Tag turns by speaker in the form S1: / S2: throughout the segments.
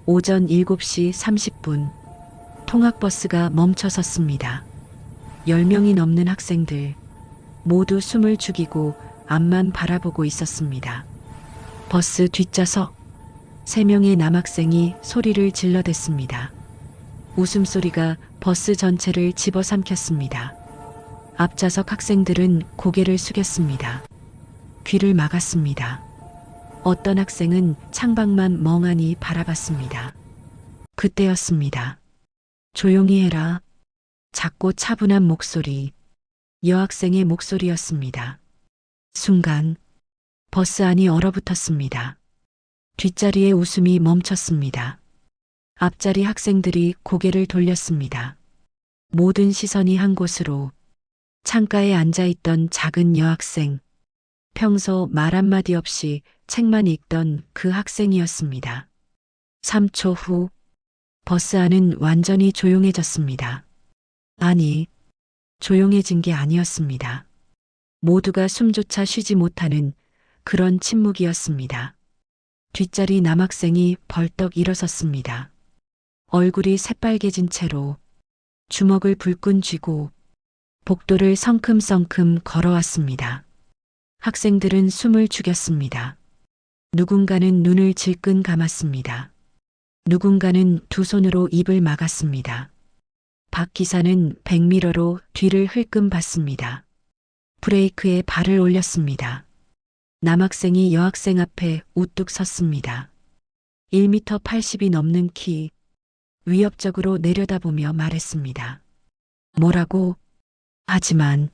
S1: 오전 7시 30분 통학버스가 멈춰 섰습니다. 10명이 넘는 학생들 모두 숨을 죽이고 앞만 바라보고 있었습니다. 버스 뒷좌석 3명의 남학생이 소리를 질러댔습니다. 웃음소리가 버스 전체를 집어삼켰습니다. 앞좌석 학생들은 고개를 숙였습니다. 귀를 막았습니다. 어떤 학생은 창밖만 멍하니 바라봤습니다. 그때였습니다. 조용히 해라. 작고 차분한 목소리, 여학생의 목소리였습니다. 순간 버스 안이 얼어붙었습니다. 뒷자리의 웃음이 멈췄습니다. 앞자리 학생들이 고개를 돌렸습니다. 모든 시선이 한 곳으로 창가에 앉아있던 작은 여학생, 평소 말 한마디 없이 책만 읽던 그 학생이었습니다. 3초 후 버스 안은 완전히 조용해졌습니다. 아니, 조용해진 게 아니었습니다. 모두가 숨조차 쉬지 못하는 그런 침묵이었습니다. 뒷자리 남학생이 벌떡 일어섰습니다. 얼굴이 새빨개진 채로 주먹을 불끈 쥐고 복도를 성큼성큼 걸어왔습니다. 학생들은 숨을 죽였습니다. 누군가는 눈을 질끈 감았습니다. 누군가는 두 손으로 입을 막았습니다. 박 기사는 백미러로 뒤를 흘끔 봤습니다. 브레이크에 발을 올렸습니다. 남학생이 여학생 앞에 우뚝 섰습니다. 1m 80이 넘는 키, 위협적으로 내려다보며 말했습니다. 뭐라고? 하지만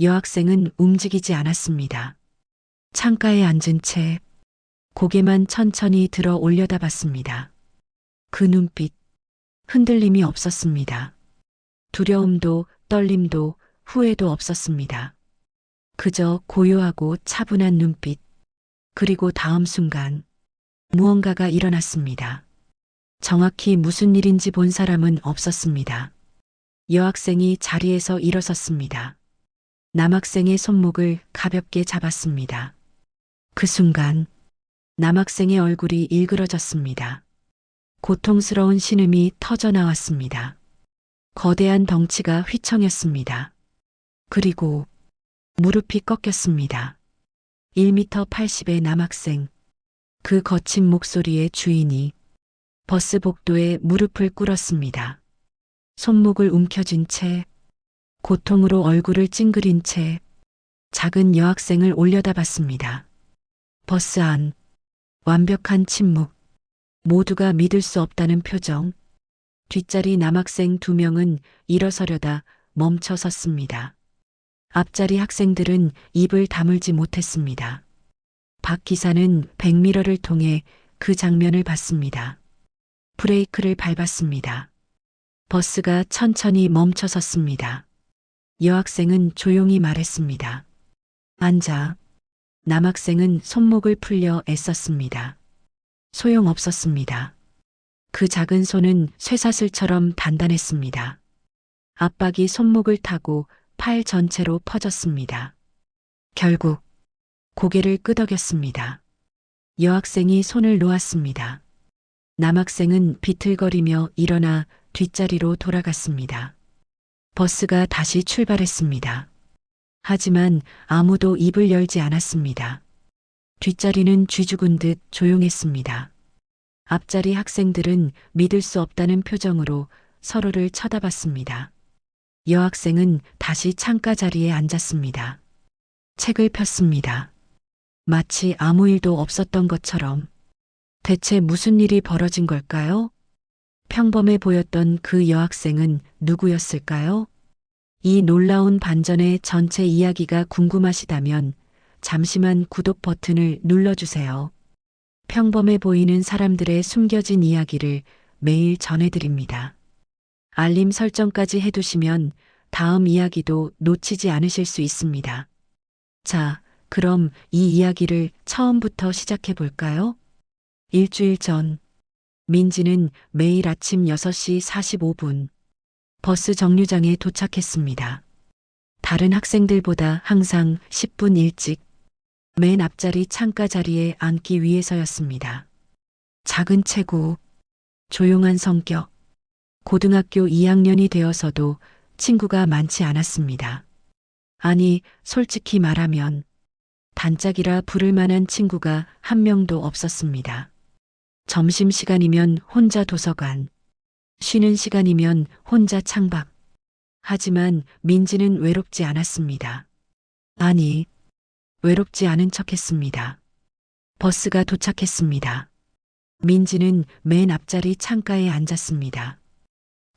S1: 여학생은 움직이지 않았습니다. 창가에 앉은 채 고개만 천천히 들어 올려다봤습니다. 그 눈빛, 흔들림이 없었습니다. 두려움도 떨림도 후회도 없었습니다. 그저 고요하고 차분한 눈빛, 그리고 다음 순간 무언가가 일어났습니다. 정확히 무슨 일인지 본 사람은 없었습니다. 여학생이 자리에서 일어섰습니다. 남학생의 손목을 가볍게 잡았습니다. 그 순간 남학생의 얼굴이 일그러졌습니다. 고통스러운 신음이 터져 나왔습니다. 거대한 덩치가 휘청였습니다. 그리고 무릎이 꺾였습니다. 1m 80의 남학생, 그 거친 목소리의 주인이 버스 복도에 무릎을 꿇었습니다. 손목을 움켜쥔 채 고통으로 얼굴을 찡그린 채 작은 여학생을 올려다봤습니다. 버스 안, 완벽한 침묵, 모두가 믿을 수 없다는 표정. 뒷자리 남학생 2명은 일어서려다 멈춰 섰습니다. 앞자리 학생들은 입을 다물지 못했습니다. 박 기사는 백미러를 통해 그 장면을 봤습니다. 브레이크를 밟았습니다. 버스가 천천히 멈춰 섰습니다. 여학생은 조용히 말했습니다. 앉아. 남학생은 손목을 풀려 애썼습니다. 소용없었습니다. 그 작은 손은 쇠사슬처럼 단단했습니다. 압박이 손목을 타고 팔 전체로 퍼졌습니다. 결국 고개를 끄덕였습니다. 여학생이 손을 놓았습니다. 남학생은 비틀거리며 일어나 뒷자리로 돌아갔습니다. 버스가 다시 출발했습니다. 하지만 아무도 입을 열지 않았습니다. 뒷자리는 쥐죽은 듯 조용했습니다. 앞자리 학생들은 믿을 수 없다는 표정으로 서로를 쳐다봤습니다. 여학생은 다시 창가 자리에 앉았습니다. 책을 폈습니다. 마치 아무 일도 없었던 것처럼. 대체 무슨 일이 벌어진 걸까요? 평범해 보였던 그 여학생은 누구였을까요? 이 놀라운 반전의 전체 이야기가 궁금하시다면 잠시만 구독 버튼을 눌러주세요. 평범해 보이는 사람들의 숨겨진 이야기를 매일 전해드립니다. 알림 설정까지 해두시면 다음 이야기도 놓치지 않으실 수 있습니다. 자, 그럼 이 이야기를 처음부터 시작해 볼까요? 일주일 전, 민지는 매일 아침 6시 45분 버스 정류장에 도착했습니다. 다른 학생들보다 항상 10분 일찍 맨 앞자리 창가 자리에 앉기 위해서였습니다. 작은 체구, 조용한 성격. 고등학교 2학년이 되어서도 친구가 많지 않았습니다. 아니, 솔직히 말하면 단짝이라 부를 만한 친구가 한 명도 없었습니다. 점심시간이면 혼자 도서관, 쉬는 시간이면 혼자 창밖. 하지만 민지는 외롭지 않았습니다. 아니, 외롭지 않은 척했습니다. 버스가 도착했습니다. 민지는 맨 앞자리 창가에 앉았습니다.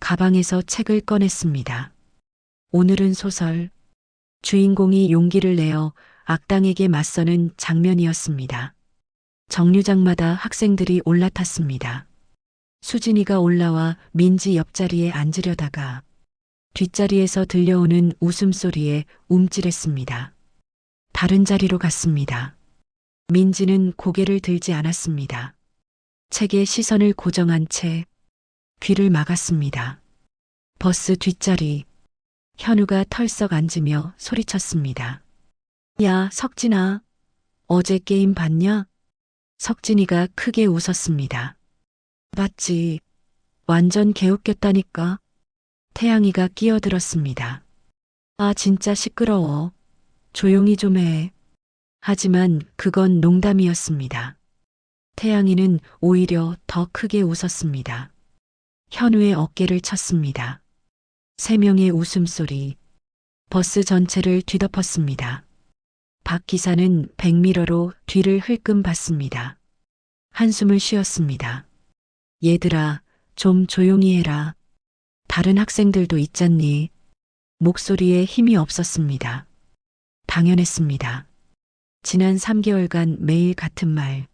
S1: 가방에서 책을 꺼냈습니다. 오늘은 소설. 주인공이 용기를 내어 악당에게 맞서는 장면이었습니다. 정류장마다 학생들이 올라탔습니다. 수진이가 올라와 민지 옆자리에 앉으려다가 뒷자리에서 들려오는 웃음소리에 움찔했습니다. 다른 자리로 갔습니다. 민지는 고개를 들지 않았습니다. 책에 시선을 고정한 채 귀를 막았습니다. 버스 뒷자리. 현우가 털썩 앉으며 소리쳤습니다. 야, 석진아. 어제 게임 봤냐? 석진이가 크게 웃었습니다. 봤지. 완전 개웃겼다니까. 태양이가 끼어들었습니다. 아, 진짜 시끄러워. 조용히 좀 해. 하지만 그건 농담이었습니다. 태양이는 오히려 더 크게 웃었습니다. 현우의 어깨를 쳤습니다. 세 명의 웃음소리. 버스 전체를 뒤덮었습니다. 박 기사는 백미러로 뒤를 흘끔 봤습니다. 한숨을 쉬었습니다. 얘들아, 좀 조용히 해라. 다른 학생들도 있잖니. 목소리에 힘이 없었습니다. 당연했습니다. 지난 3개월간 매일 같은 말.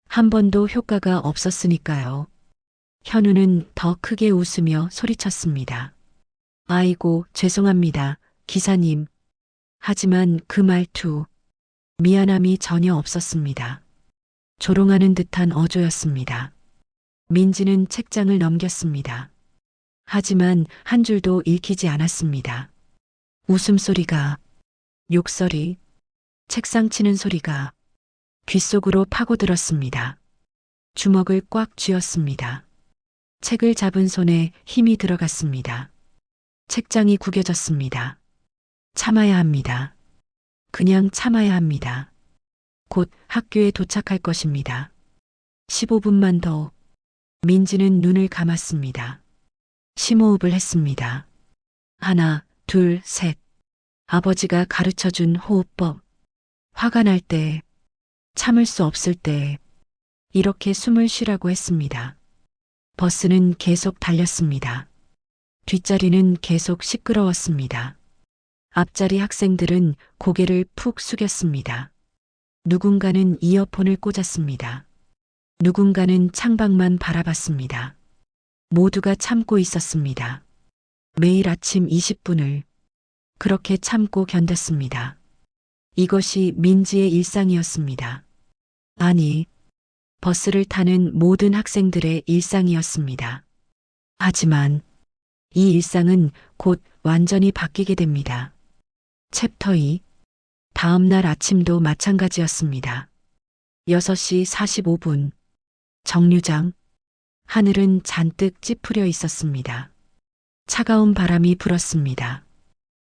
S1: 한 번도 효과가 없었으니까요. 현우는 더 크게 웃으며 소리쳤습니다. 아이고, 죄송합니다, 기사님. 하지만 그 말투, 미안함이 전혀 없었습니다. 조롱하는 듯한 어조였습니다. 민지는 책장을 넘겼습니다. 하지만 한 줄도 읽히지 않았습니다. 웃음소리가, 욕설이, 책상 치는 소리가 귓속으로 파고들었습니다. 주먹을 꽉 쥐었습니다. 책을 잡은 손에 힘이 들어갔습니다. 책장이 구겨졌습니다. 참아야 합니다. 그냥 참아야 합니다. 곧 학교에 도착할 것입니다. 15분만 더. 민지는 눈을 감았습니다. 심호흡을 했습니다. 하나, 둘, 셋. 아버지가 가르쳐준 호흡법. 화가 날 때, 참을 수 없을 때, 이렇게 숨을 쉬라고 했습니다. 버스는 계속 달렸습니다. 뒷자리는 계속 시끄러웠습니다. 앞자리 학생들은 고개를 푹 숙였습니다. 누군가는 이어폰을 꽂았습니다. 누군가는 창밖만 바라봤습니다. 모두가 참고 있었습니다. 매일 아침 20분을 그렇게 참고 견뎠습니다. 이것이 민지의 일상이었습니다. 아니, 버스를 타는 모든 학생들의 일상이었습니다. 하지만 이 일상은 곧 완전히 바뀌게 됩니다. 챕터 2. 다음 날 아침도 마찬가지였습니다. 6시 45분. 정류장. 하늘은 잔뜩 찌푸려 있었습니다. 차가운 바람이 불었습니다.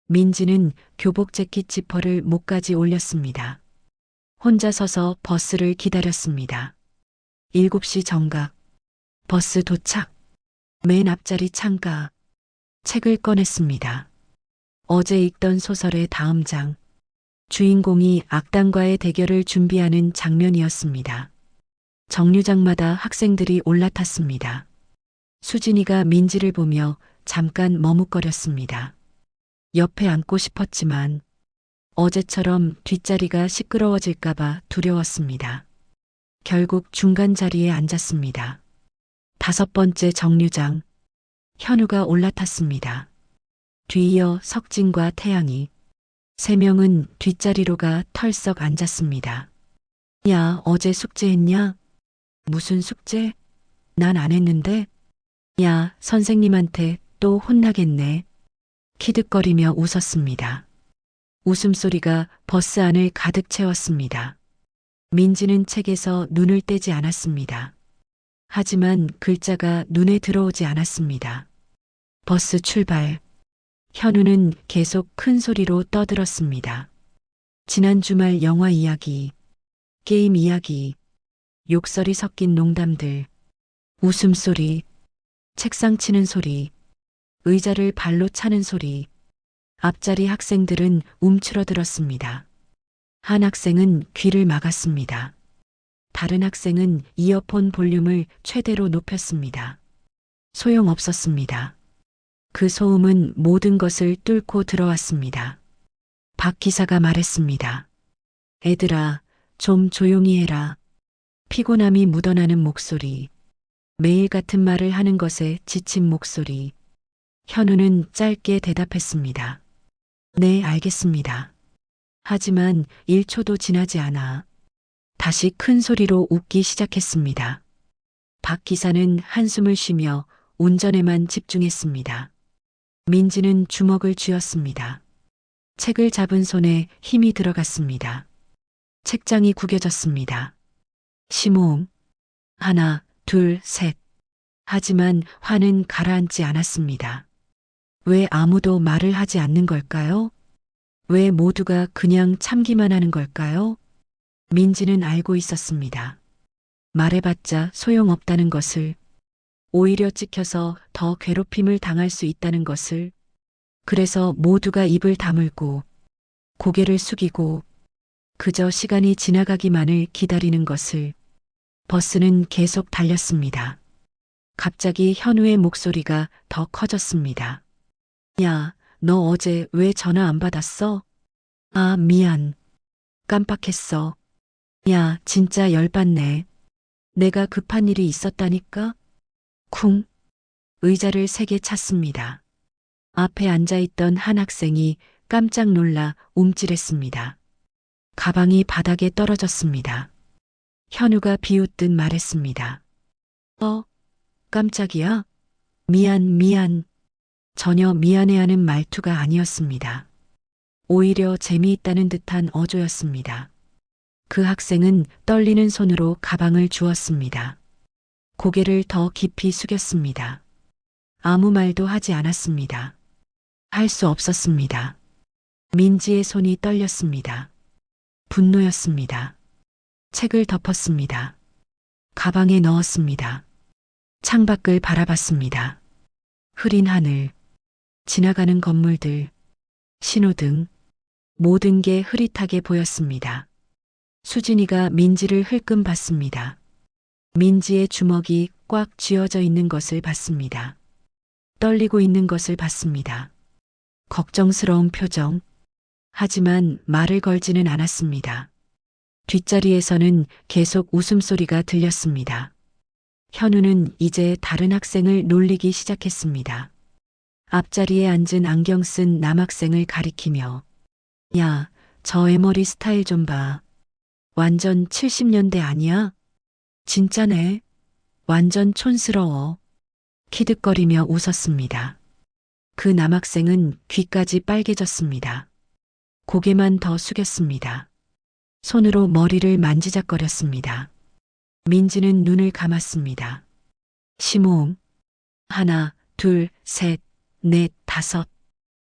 S1: 민지는 교복 재킷 지퍼를 목까지 올렸습니다. 혼자 서서 버스를 기다렸습니다. 7시 정각. 버스 도착. 맨 앞자리 창가. 책을 꺼냈습니다. 어제 읽던 소설의 다음 장. 주인공이 악당과의 대결을 준비하는 장면이었습니다. 정류장마다 학생들이 올라탔습니다. 수진이가 민지를 보며 잠깐 머뭇거렸습니다. 옆에 앉고 싶었지만 어제처럼 뒷자리가 시끄러워질까봐 두려웠습니다. 결국 중간 자리에 앉았습니다. 5번째 정류장. 현우가 올라탔습니다. 뒤이어 석진과 태양이. 3명은 뒷자리로 가 털썩 앉았습니다. 야, 어제 숙제했냐? 무슨 숙제? 난 안 했는데? 야, 선생님한테 또 혼나겠네. 키득거리며 웃었습니다. 웃음소리가 버스 안을 가득 채웠습니다. 민지는 책에서 눈을 떼지 않았습니다. 하지만 글자가 눈에 들어오지 않았습니다. 버스 출발. 현우는 계속 큰 소리로 떠들었습니다. 지난 주말 영화 이야기, 게임 이야기, 욕설이 섞인 농담들, 웃음소리, 책상 치는 소리, 의자를 발로 차는 소리. 앞자리 학생들은 움츠러들었습니다. 한 학생은 귀를 막았습니다. 다른 학생은 이어폰 볼륨을 최대로 높였습니다. 소용없었습니다. 그 소음은 모든 것을 뚫고 들어왔습니다. 박 기사가 말했습니다. 애들아, 좀 조용히 해라. 피곤함이 묻어나는 목소리. 매일 같은 말을 하는 것에 지친 목소리. 현우는 짧게 대답했습니다. 네, 알겠습니다. 하지만 1초도 지나지 않아 다시 큰 소리로 웃기 시작했습니다. 박 기사는 한숨을 쉬며 운전에만 집중했습니다. 민지는 주먹을 쥐었습니다. 책을 잡은 손에 힘이 들어갔습니다. 책장이 구겨졌습니다. 심호흡. 하나, 둘, 셋. 하지만 화는 가라앉지 않았습니다. 왜 아무도 말을 하지 않는 걸까요? 왜 모두가 그냥 참기만 하는 걸까요? 민지는 알고 있었습니다. 말해봤자 소용없다는 것을, 오히려 찍혀서 더 괴롭힘을 당할 수 있다는 것을. 그래서 모두가 입을 다물고 고개를 숙이고 그저 시간이 지나가기만을 기다리는 것을. 버스는 계속 달렸습니다. 갑자기 현우의 목소리가 더 커졌습니다. 야, 너 어제 왜 전화 안 받았어? 아, 미안. 깜빡했어. 야, 진짜 열받네. 내가 급한 일이 있었다니까? 쿵. 의자를 세게 찼습니다. 앞에 앉아있던 한 학생이 깜짝 놀라 움찔했습니다. 가방이 바닥에 떨어졌습니다. 현우가 비웃듯 말했습니다. 깜짝이야? 미안. 전혀 미안해하는 말투가 아니었습니다. 오히려 재미있다는 듯한 어조였습니다. 그 학생은 떨리는 손으로 가방을 주었습니다. 고개를 더 깊이 숙였습니다. 아무 말도 하지 않았습니다. 할 수 없었습니다. 민지의 손이 떨렸습니다. 분노였습니다. 책을 덮었습니다. 가방에 넣었습니다. 창밖을 바라봤습니다. 흐린 하늘, 지나가는 건물들, 신호등, 모든 게 흐릿하게 보였습니다. 수진이가 민지를 흘끔 봤습니다. 민지의 주먹이 꽉 쥐어져 있는 것을 봤습니다. 떨리고 있는 것을 봤습니다. 걱정스러운 표정. 하지만 말을 걸지는 않았습니다. 뒷자리에서는 계속 웃음소리가 들렸습니다. 현우는 이제 다른 학생을 놀리기 시작했습니다. 앞자리에 앉은 안경 쓴 남학생을 가리키며 야, 저 애머리 스타일 좀 봐. 완전 70년대 아니야? 진짜네. 완전 촌스러워. 키득거리며 웃었습니다. 그 남학생은 귀까지 빨개졌습니다. 고개만 더 숙였습니다. 손으로 머리를 만지작거렸습니다. 민지는 눈을 감았습니다. 심호흡. 하나, 둘, 셋, 넷, 다섯.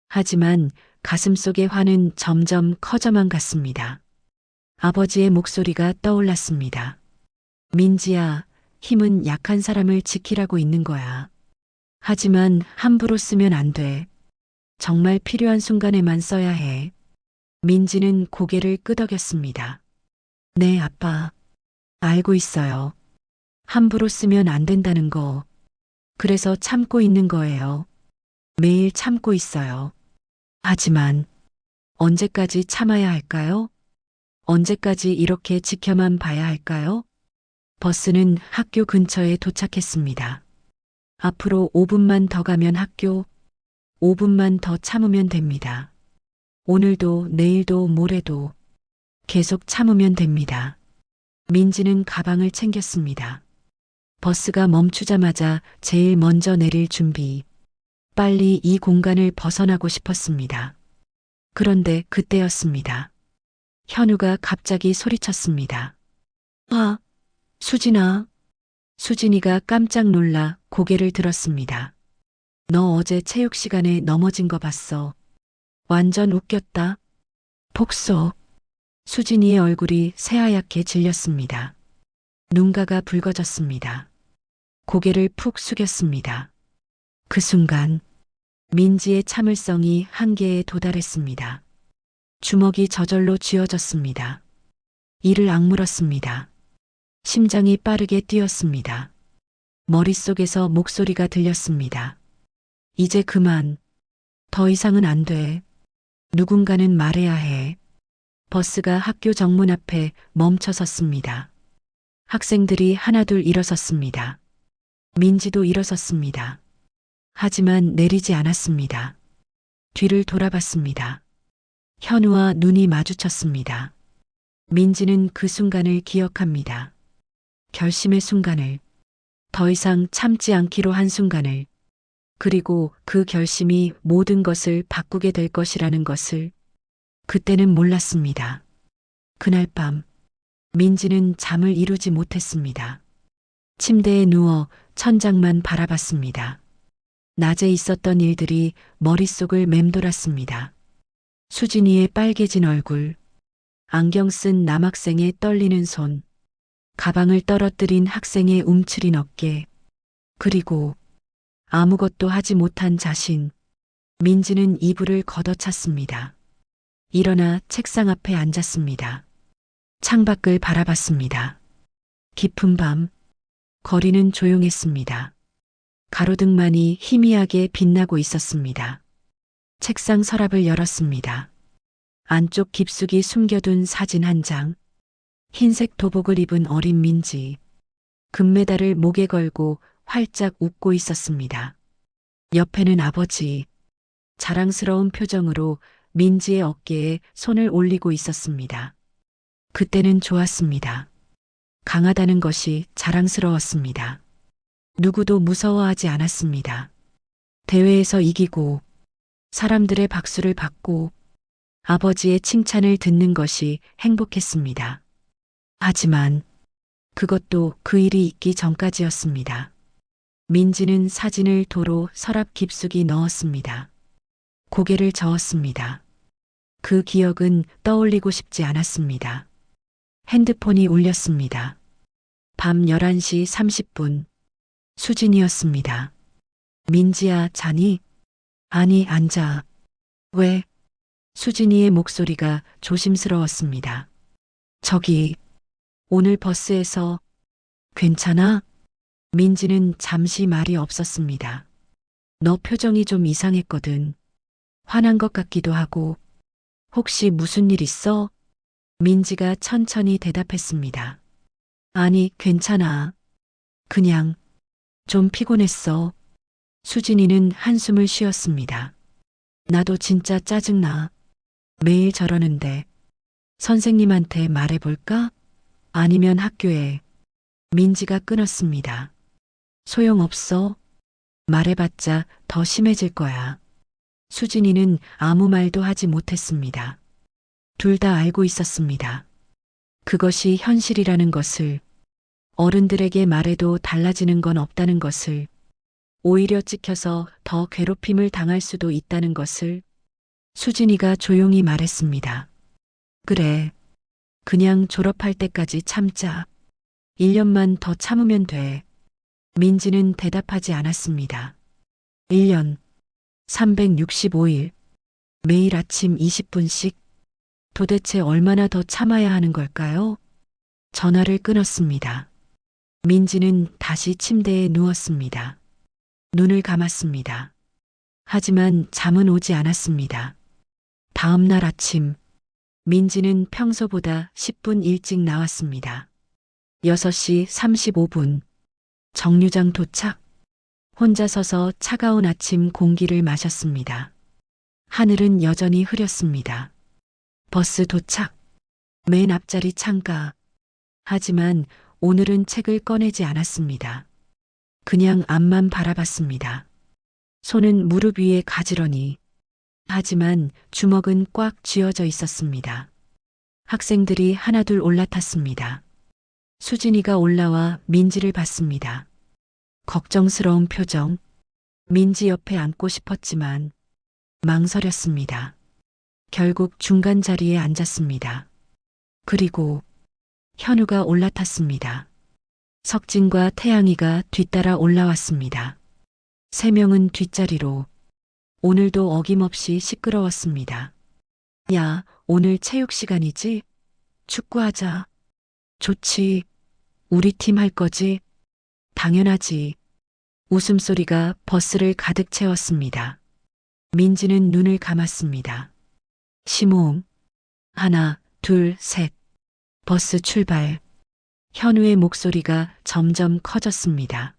S1: 하지만 가슴속의 화는 점점 커져만 갔습니다. 아버지의 목소리가 떠올랐습니다. 민지야, 힘은 약한 사람을 지키라고 있는 거야. 하지만 함부로 쓰면 안 돼. 정말 필요한 순간에만 써야 해. 민지는 고개를 끄덕였습니다. 네, 아빠. 알고 있어요. 함부로 쓰면 안 된다는 거. 그래서 참고 있는 거예요. 매일 참고 있어요. 하지만 언제까지 참아야 할까요? 언제까지 이렇게 지켜만 봐야 할까요? 버스는 학교 근처에 도착했습니다. 앞으로 5분만 더 가면 학교, 5분만 더 참으면 됩니다. 오늘도 내일도 모레도 계속 참으면 됩니다. 민지는 가방을 챙겼습니다. 버스가 멈추자마자 제일 먼저 내릴 준비. 빨리 이 공간을 벗어나고 싶었습니다. 그런데 그때였습니다. 현우가 갑자기 소리쳤습니다. 수진아. 수진이가 깜짝 놀라 고개를 들었습니다. 너 어제 체육 시간에 넘어진 거 봤어. 완전 웃겼다. 복소. 수진이의 얼굴이 새하얗게 질렸습니다. 눈가가 붉어졌습니다. 고개를 푹 숙였습니다. 그 순간 민지의 참을성이 한계에 도달했습니다. 주먹이 저절로 쥐어졌습니다. 이를 악물었습니다. 심장이 빠르게 뛰었습니다. 머릿속에서 목소리가 들렸습니다. 이제 그만. 더 이상은 안 돼. 누군가는 말해야 해. 버스가 학교 정문 앞에 멈춰 섰습니다. 학생들이 하나둘 일어섰습니다. 민지도 일어섰습니다. 하지만 내리지 않았습니다. 뒤를 돌아봤습니다. 현우와 눈이 마주쳤습니다. 민지는 그 순간을 기억합니다. 결심의 순간을, 더 이상 참지 않기로 한 순간을, 그리고 그 결심이 모든 것을 바꾸게 될 것이라는 것을 그때는 몰랐습니다. 그날 밤, 민지는 잠을 이루지 못했습니다. 침대에 누워 천장만 바라봤습니다. 낮에 있었던 일들이 머릿속을 맴돌았습니다. 수진이의 빨개진 얼굴, 안경 쓴 남학생의 떨리는 손, 가방을 떨어뜨린 학생의 움츠린 어깨, 그리고 아무것도 하지 못한 자신. 민지는 이불을 걷어찼습니다. 일어나 책상 앞에 앉았습니다. 창밖을 바라봤습니다. 깊은 밤, 거리는 조용했습니다. 가로등만이 희미하게 빛나고 있었습니다. 책상 서랍을 열었습니다. 안쪽 깊숙이 숨겨둔 사진 한 장, 흰색 도복을 입은 어린 민지, 금메달을 목에 걸고 활짝 웃고 있었습니다. 옆에는 아버지, 자랑스러운 표정으로 민지의 어깨에 손을 올리고 있었습니다. 그때는 좋았습니다. 강하다는 것이 자랑스러웠습니다. 누구도 무서워하지 않았습니다. 대회에서 이기고, 사람들의 박수를 받고, 아버지의 칭찬을 듣는 것이 행복했습니다. 하지만 그것도 그 일이 있기 전까지였습니다. 민지는 사진을 도로 서랍 깊숙이 넣었습니다. 고개를 저었습니다. 그 기억은 떠올리고 싶지 않았습니다. 핸드폰이 울렸습니다. 밤 11시 30분. 수진이었습니다. 민지야, 자니? 아니, 앉아. 왜? 수진이의 목소리가 조심스러웠습니다. 저기, 오늘 버스에서 괜찮아? 민지는 잠시 말이 없었습니다. 너 표정이 좀 이상했거든. 화난 것 같기도 하고. 혹시 무슨 일 있어? 민지가 천천히 대답했습니다. 아니, 괜찮아. 그냥 좀 피곤했어. 수진이는 한숨을 쉬었습니다. 나도 진짜 짜증나. 매일 저러는데. 선생님한테 말해볼까? 아니면 학교에. 민지가 끊었습니다. 소용없어. 말해봤자 더 심해질 거야. 수진이는 아무 말도 하지 못했습니다. 둘 다 알고 있었습니다. 그것이 현실이라는 것을, 어른들에게 말해도 달라지는 건 없다는 것을, 오히려 찍혀서 더 괴롭힘을 당할 수도 있다는 것을. 수진이가 조용히 말했습니다. 그래. 그냥 졸업할 때까지 참자. 1년만 더 참으면 돼. 민지는 대답하지 않았습니다. 1년, 365일, 매일 아침 20분씩. 도대체 얼마나 더 참아야 하는 걸까요? 전화를 끊었습니다. 민지는 다시 침대에 누웠습니다. 눈을 감았습니다. 하지만 잠은 오지 않았습니다. 다음 날 아침, 민지는 평소보다 10분 일찍 나왔습니다. 6시 35분, 정류장 도착. 혼자 서서 차가운 아침 공기를 마셨습니다. 하늘은 여전히 흐렸습니다. 버스 도착. 맨 앞자리 창가. 하지만 오늘은 책을 꺼내지 않았습니다. 그냥 앞만 바라봤습니다. 손은 무릎 위에 가지런히. 하지만 주먹은 꽉 쥐어져 있었습니다. 학생들이 하나둘 올라탔습니다. 수진이가 올라와 민지를 봤습니다. 걱정스러운 표정. 민지 옆에 앉고 싶었지만 망설였습니다. 결국 중간 자리에 앉았습니다. 그리고 현우가 올라탔습니다. 석진과 태양이가 뒤따라 올라왔습니다. 세 명은 뒷자리로. 오늘도 어김없이 시끄러웠습니다. 야, 오늘 체육 시간이지? 축구하자. 좋지. 우리 팀 할 거지? 당연하지. 웃음소리가 버스를 가득 채웠습니다. 민지는 눈을 감았습니다. 시모음. 하나, 둘, 셋. 버스 출발. 현우의 목소리가 점점 커졌습니다.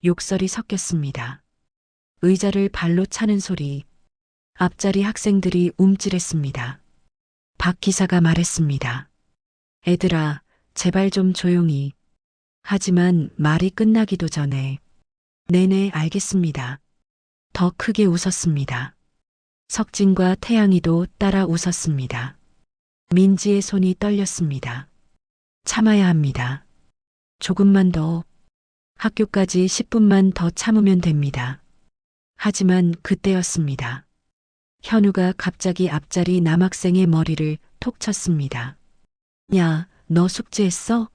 S1: 욕설이 섞였습니다. 의자를 발로 차는 소리. 앞자리 학생들이 움찔했습니다. 박 기사가 말했습니다. 애들아, 제발 좀 조용히. 하지만 말이 끝나기도 전에 네네 알겠습니다. 더 크게 웃었습니다. 석진과 태양이도 따라 웃었습니다. 민지의 손이 떨렸습니다. 참아야 합니다. 조금만 더. 학교까지 10분만 더 참으면 됩니다. 하지만 그때였습니다. 현우가 갑자기 앞자리 남학생의 머리를 톡 쳤습니다. 야, 너 숙제했어?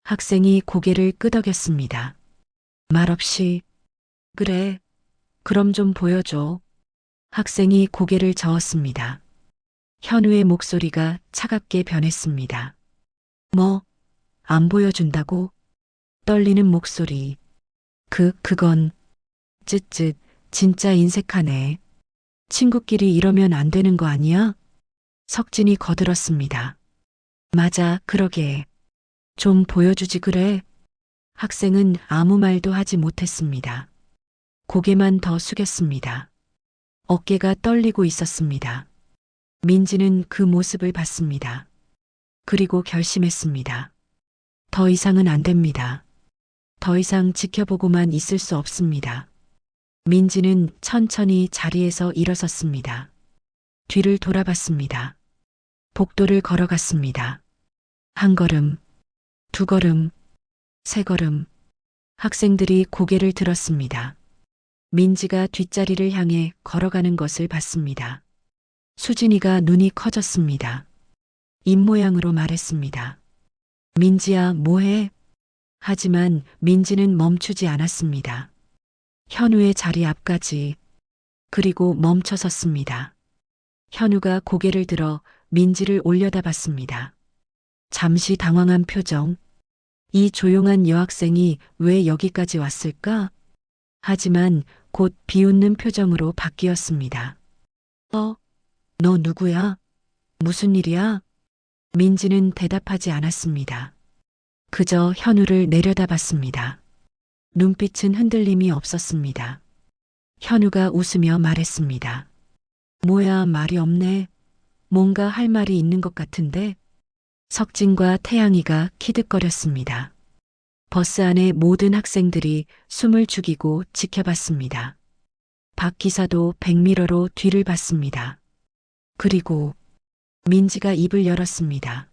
S1: 학생이 고개를 끄덕였습니다. 말없이. 그래. 그럼 좀 보여줘. 학생이 고개를 저었습니다. 현우의 목소리가 차갑게 변했습니다. 뭐? 안 보여준다고? 떨리는 목소리. 그건. 쯧쯧, 진짜 인색하네. 친구끼리 이러면 안 되는 거 아니야? 석진이 거들었습니다. 맞아, 그러게. 좀 보여주지 그래. 학생은 아무 말도 하지 못했습니다. 고개만 더 숙였습니다. 어깨가 떨리고 있었습니다. 민지는 그 모습을 봤습니다. 그리고 결심했습니다. 더 이상은 안 됩니다. 더 이상 지켜보고만 있을 수 없습니다. 민지는 천천히 자리에서 일어섰습니다. 뒤를 돌아봤습니다. 복도를 걸어갔습니다. 한 걸음, 두 걸음, 세 걸음. 학생들이 고개를 들었습니다. 민지가 뒷자리를 향해 걸어가는 것을 봤습니다. 수진이가 눈이 커졌습니다. 입모양으로 말했습니다. 민지야, 뭐해? 하지만 민지는 멈추지 않았습니다. 현우의 자리 앞까지. 그리고 멈춰섰습니다. 현우가 고개를 들어 민지를 올려다봤습니다. 잠시 당황한 표정. 이 조용한 여학생이 왜 여기까지 왔을까? 하지만 곧 비웃는 표정으로 바뀌었습니다. 너 누구야? 무슨 일이야? 민지는 대답하지 않았습니다. 그저 현우를 내려다봤습니다. 눈빛은 흔들림이 없었습니다. 현우가 웃으며 말했습니다. 뭐야, 말이 없네. 뭔가 할 말이 있는 것 같은데. 석진과 태양이가 키득거렸습니다. 버스 안의 모든 학생들이 숨을 죽이고 지켜봤습니다. 박 기사도 백미러로 뒤를 봤습니다. 그리고 민지가 입을 열었습니다.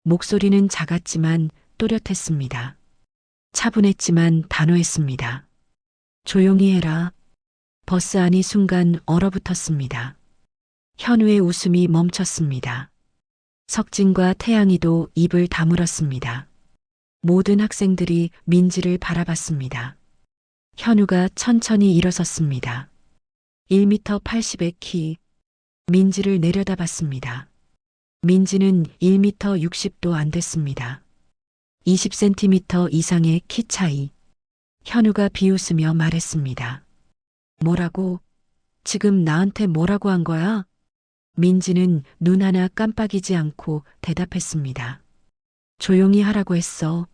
S1: 목소리는 작았지만 또렷했습니다. 차분했지만 단호했습니다. 조용히 해라. 버스 안이 순간 얼어붙었습니다. 현우의 웃음이 멈췄습니다. 석진과 태양이도 입을 다물었습니다. 모든 학생들이 민지를 바라봤습니다. 현우가 천천히 일어섰습니다. 1m 80의 키. 민지를 내려다봤습니다. 민지는 1m 60도 안 됐습니다. 20cm 이상의 키 차이. 현우가 비웃으며 말했습니다. 뭐라고? 지금 나한테 뭐라고 한 거야? 민지는 눈 하나 깜빡이지 않고 대답했습니다. 조용히 하라고 했어.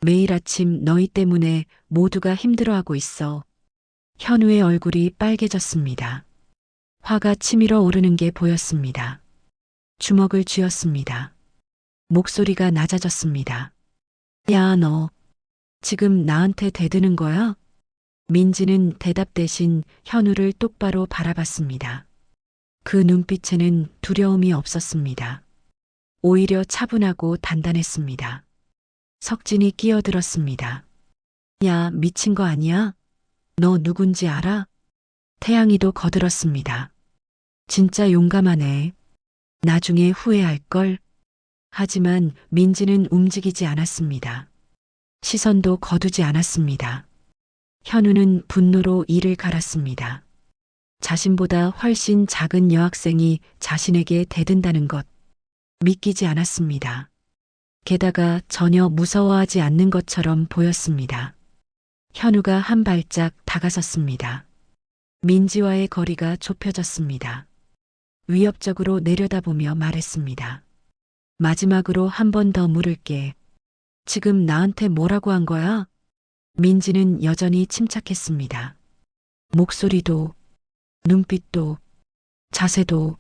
S1: 매일 아침 너희 때문에 모두가 힘들어하고 있어. 현우의 얼굴이 빨개졌습니다. 화가 치밀어 오르는 게 보였습니다. 주먹을 쥐었습니다. 목소리가 낮아졌습니다. 야, 너 지금 나한테 대드는 거야? 민지는 대답 대신 현우를 똑바로 바라봤습니다. 그 눈빛에는 두려움이 없었습니다. 오히려 차분하고 단단했습니다. 석진이 끼어들었습니다. 야, 미친 거 아니야? 너 누군지 알아? 태양이도 거들었습니다. 진짜 용감하네. 나중에 후회할걸. 하지만 민지는 움직이지 않았습니다. 시선도 거두지 않았습니다. 현우는 분노로 이를 갈았습니다. 자신보다 훨씬 작은 여학생이 자신에게 대든다는 것 믿기지 않았습니다. 게다가 전혀 무서워하지 않는 것처럼 보였습니다. 현우가 한 발짝 다가섰습니다. 민지와의 거리가 좁혀졌습니다. 위협적으로 내려다보며 말했습니다. 마지막으로 한 번 더 물을게. 지금 나한테 뭐라고 한 거야? 민지는 여전히 침착했습니다. 목소리도, 눈빛도, 자세도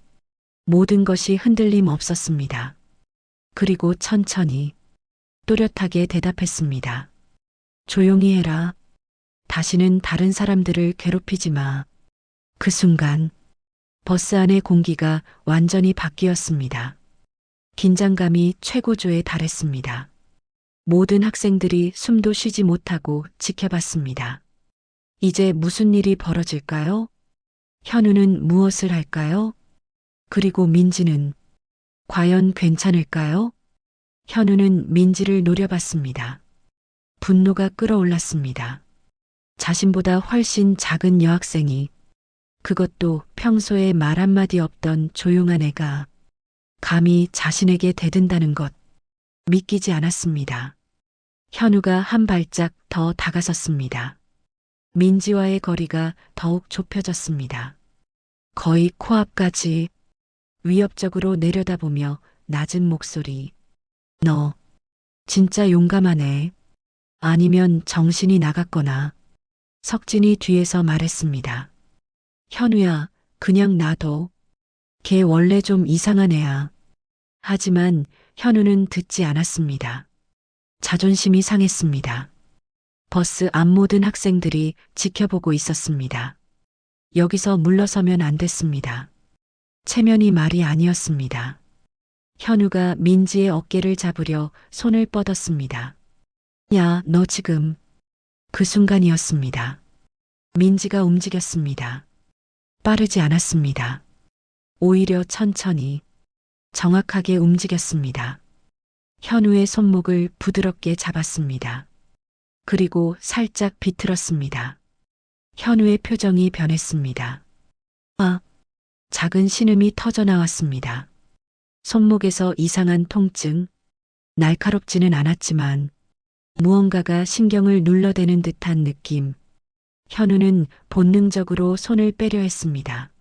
S1: 모든 것이 흔들림 없었습니다. 그리고 천천히, 또렷하게 대답했습니다. 조용히 해라. 다시는 다른 사람들을 괴롭히지 마. 그 순간, 버스 안의 공기가 완전히 바뀌었습니다. 긴장감이 최고조에 달했습니다. 모든 학생들이 숨도 쉬지 못하고 지켜봤습니다. 이제 무슨 일이 벌어질까요? 현우는 무엇을 할까요? 그리고 민지는 과연 괜찮을까요? 현우는 민지를 노려봤습니다. 분노가 끓어올랐습니다. 자신보다 훨씬 작은 여학생이, 그것도 평소에 말 한마디 없던 조용한 애가 감히 자신에게 대든다는 것 믿기지 않았습니다. 현우가 한 발짝 더 다가섰습니다. 민지와의 거리가 더욱 좁혀졌습니다. 거의 코앞까지. 위협적으로 내려다보며 낮은 목소리. 너 진짜 용감하네. 아니면 정신이 나갔거나. 석진이 뒤에서 말했습니다. 현우야, 그냥 놔둬. 걔 원래 좀 이상한 애야. 하지만 현우는 듣지 않았습니다. 자존심이 상했습니다. 버스 앞 모든 학생들이 지켜보고 있었습니다. 여기서 물러서면 안 됐습니다. 체면이 말이 아니었습니다. 현우가 민지의 어깨를 잡으려 손을 뻗었습니다. 야, 너 지금. 그 순간이었습니다. 민지가 움직였습니다. 빠르지 않았습니다. 오히려 천천히, 정확하게 움직였습니다. 현우의 손목을 부드럽게 잡았습니다. 그리고 살짝 비틀었습니다. 현우의 표정이 변했습니다. 아, 작은 신음이 터져나왔습니다. 손목에서 이상한 통증, 날카롭지는 않았지만 무언가가 신경을 눌러대는 듯한 느낌. 현우는 본능적으로 손을 빼려 했습니다.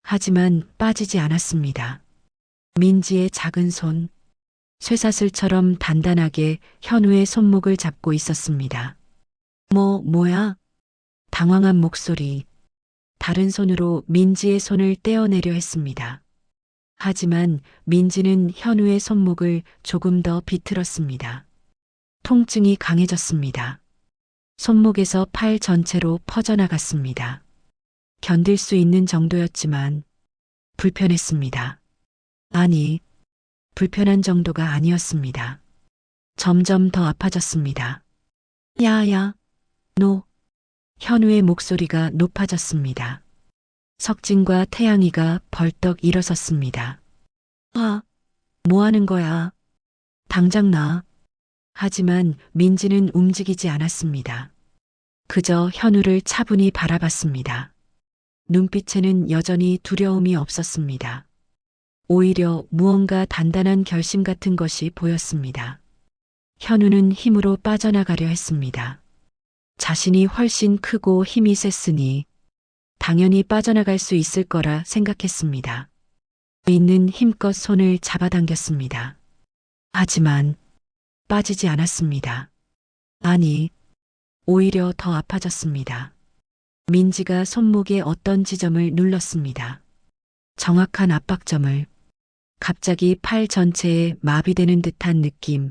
S1: 하지만 빠지지 않았습니다. 민지의 작은 손, 쇠사슬처럼 단단하게 현우의 손목을 잡고 있었습니다. 뭐야? 당황한 목소리. 다른 손으로 민지의 손을 떼어내려 했습니다. 하지만 민지는 현우의 손목을 조금 더 비틀었습니다. 통증이 강해졌습니다. 손목에서 팔 전체로 퍼져나갔습니다. 견딜 수 있는 정도였지만 불편했습니다. 아니, 불편한 정도가 아니었습니다. 점점 더 아파졌습니다. 야야, 너. 현우의 목소리가 높아졌습니다. 석진과 태양이가 벌떡 일어섰습니다. 아, 뭐 하는 거야? 당장 나. 하지만 민지는 움직이지 않았습니다. 그저 현우를 차분히 바라봤습니다. 눈빛에는 여전히 두려움이 없었습니다. 오히려 무언가 단단한 결심 같은 것이 보였습니다. 현우는 힘으로 빠져나가려 했습니다. 자신이 훨씬 크고 힘이 셌으니 당연히 빠져나갈 수 있을 거라 생각했습니다. 있는 힘껏 손을 잡아당겼습니다. 하지만 빠지지 않았습니다. 아니, 오히려 더 아파졌습니다. 민지가 손목의 어떤 지점을 눌렀습니다. 정확한 압박점을. 갑자기 팔 전체에 마비되는 듯한 느낌.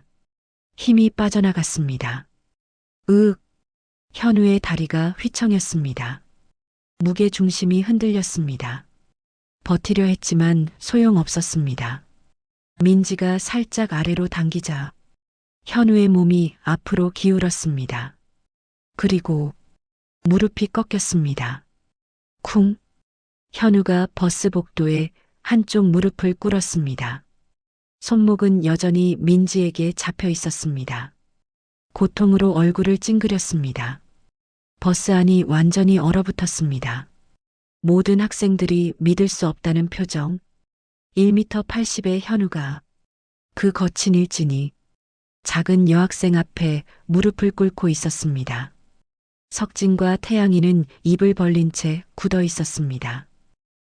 S1: 힘이 빠져나갔습니다. 현우의 다리가 휘청였습니다. 무게 중심이 흔들렸습니다. 버티려 했지만 소용없었습니다. 민지가 살짝 아래로 당기자 현우의 몸이 앞으로 기울었습니다. 그리고 무릎이 꺾였습니다. 쿵! 현우가 버스 복도에 한쪽 무릎을 꿇었습니다. 손목은 여전히 민지에게 잡혀 있었습니다. 고통으로 얼굴을 찡그렸습니다. 버스 안이 완전히 얼어붙었습니다. 모든 학생들이 믿을 수 없다는 표정. 1m 80의 현우가 그 거친 일진이 작은 여학생 앞에 무릎을 꿇고 있었습니다. 석진과 태양이는 입을 벌린 채 굳어 있었습니다.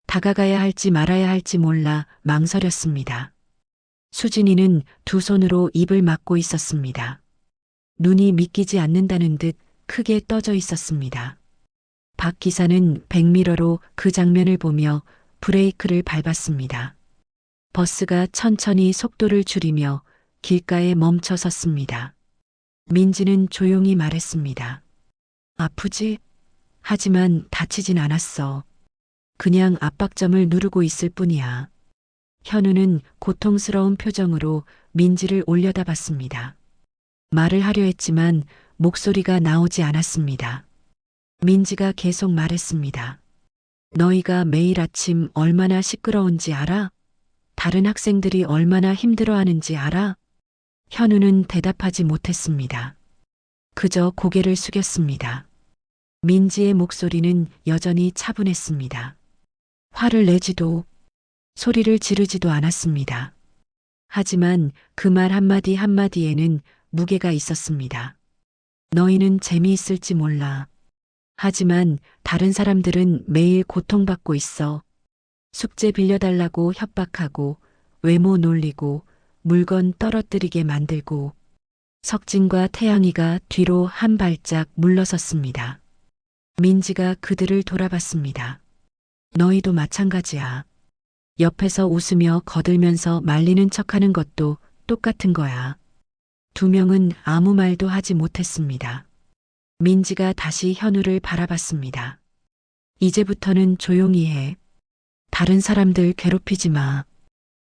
S1: 다가가야 할지 말아야 할지 몰라 망설였습니다. 수진이는 두 손으로 입을 막고 있었습니다. 눈이 믿기지 않는다는 듯 크게 떠져 있었습니다. 박 기사는 백미러로 그 장면을 보며 브레이크를 밟았습니다. 버스가 천천히 속도를 줄이며 길가에 멈춰 섰습니다. 민지는 조용히 말했습니다. 아프지? 하지만 다치진 않았어. 그냥 압박점을 누르고 있을 뿐이야. 현우는 고통스러운 표정으로 민지를 올려다봤습니다. 말을 하려 했지만 목소리가 나오지 않았습니다. 민지가 계속 말했습니다. 너희가 매일 아침 얼마나 시끄러운지 알아? 다른 학생들이 얼마나 힘들어하는지 알아? 현우는 대답하지 못했습니다. 그저 고개를 숙였습니다. 민지의 목소리는 여전히 차분했습니다. 화를 내지도 소리를 지르지도 않았습니다. 하지만 그 말 한마디 한마디에는 무게가 있었습니다. 너희는 재미있을지 몰라. 하지만 다른 사람들은 매일 고통받고 있어. 숙제 빌려달라고 협박하고 외모 놀리고 물건 떨어뜨리게 만들고. 석진과 태양이가 뒤로 한 발짝 물러섰습니다. 민지가 그들을 돌아봤습니다. 너희도 마찬가지야. 옆에서 웃으며 거들면서 말리는 척하는 것도 똑같은 거야. 두 명은 아무 말도 하지 못했습니다. 민지가 다시 현우를 바라봤습니다. 이제부터는 조용히 해. 다른 사람들 괴롭히지 마.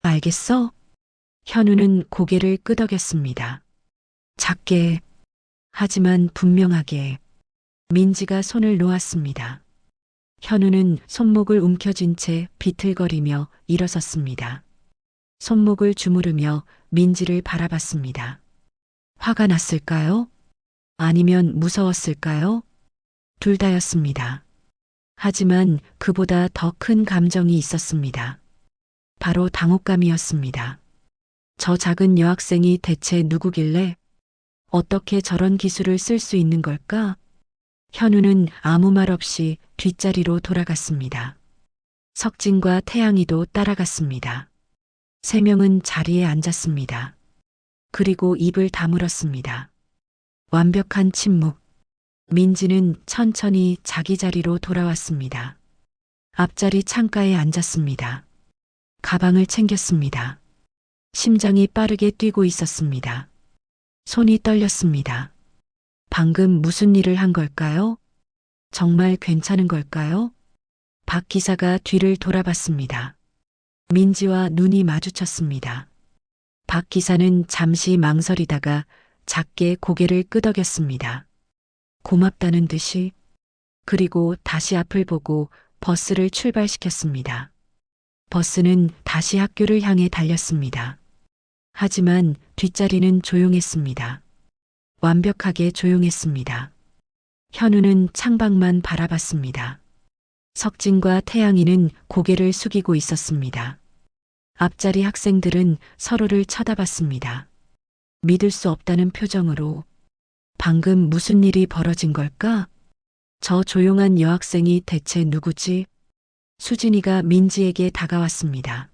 S1: 알겠어? 현우는 고개를 끄덕였습니다. 작게, 하지만 분명하게. 민지가 손을 놓았습니다. 현우는 손목을 움켜쥔 채 비틀거리며 일어섰습니다. 손목을 주무르며 민지를 바라봤습니다. 화가 났을까요? 아니면 무서웠을까요? 둘 다였습니다. 하지만 그보다 더 큰 감정이 있었습니다. 바로 당혹감이었습니다. 저 작은 여학생이 대체 누구길래 어떻게 저런 기술을 쓸 수 있는 걸까? 현우는 아무 말 없이 뒷자리로 돌아갔습니다. 석진과 태양이도 따라갔습니다. 세 명은 자리에 앉았습니다. 그리고 입을 다물었습니다. 완벽한 침묵. 민지는 천천히 자기 자리로 돌아왔습니다. 앞자리 창가에 앉았습니다. 가방을 챙겼습니다. 심장이 빠르게 뛰고 있었습니다. 손이 떨렸습니다. 방금 무슨 일을 한 걸까요? 정말 괜찮은 걸까요? 박 기사가 뒤를 돌아봤습니다. 민지와 눈이 마주쳤습니다. 박 기사는 잠시 망설이다가 작게 고개를 끄덕였습니다. 고맙다는 듯이. 그리고 다시 앞을 보고 버스를 출발시켰습니다. 버스는 다시 학교를 향해 달렸습니다. 하지만 뒷자리는 조용했습니다. 완벽하게 조용했습니다. 현우는 창밖만 바라봤습니다. 석진과 태양이는 고개를 숙이고 있었습니다. 앞자리 학생들은 서로를 쳐다봤습니다. 믿을 수 없다는 표정으로. 방금 무슨 일이 벌어진 걸까? 저 조용한 여학생이 대체 누구지? 수진이가 민지에게 다가왔습니다.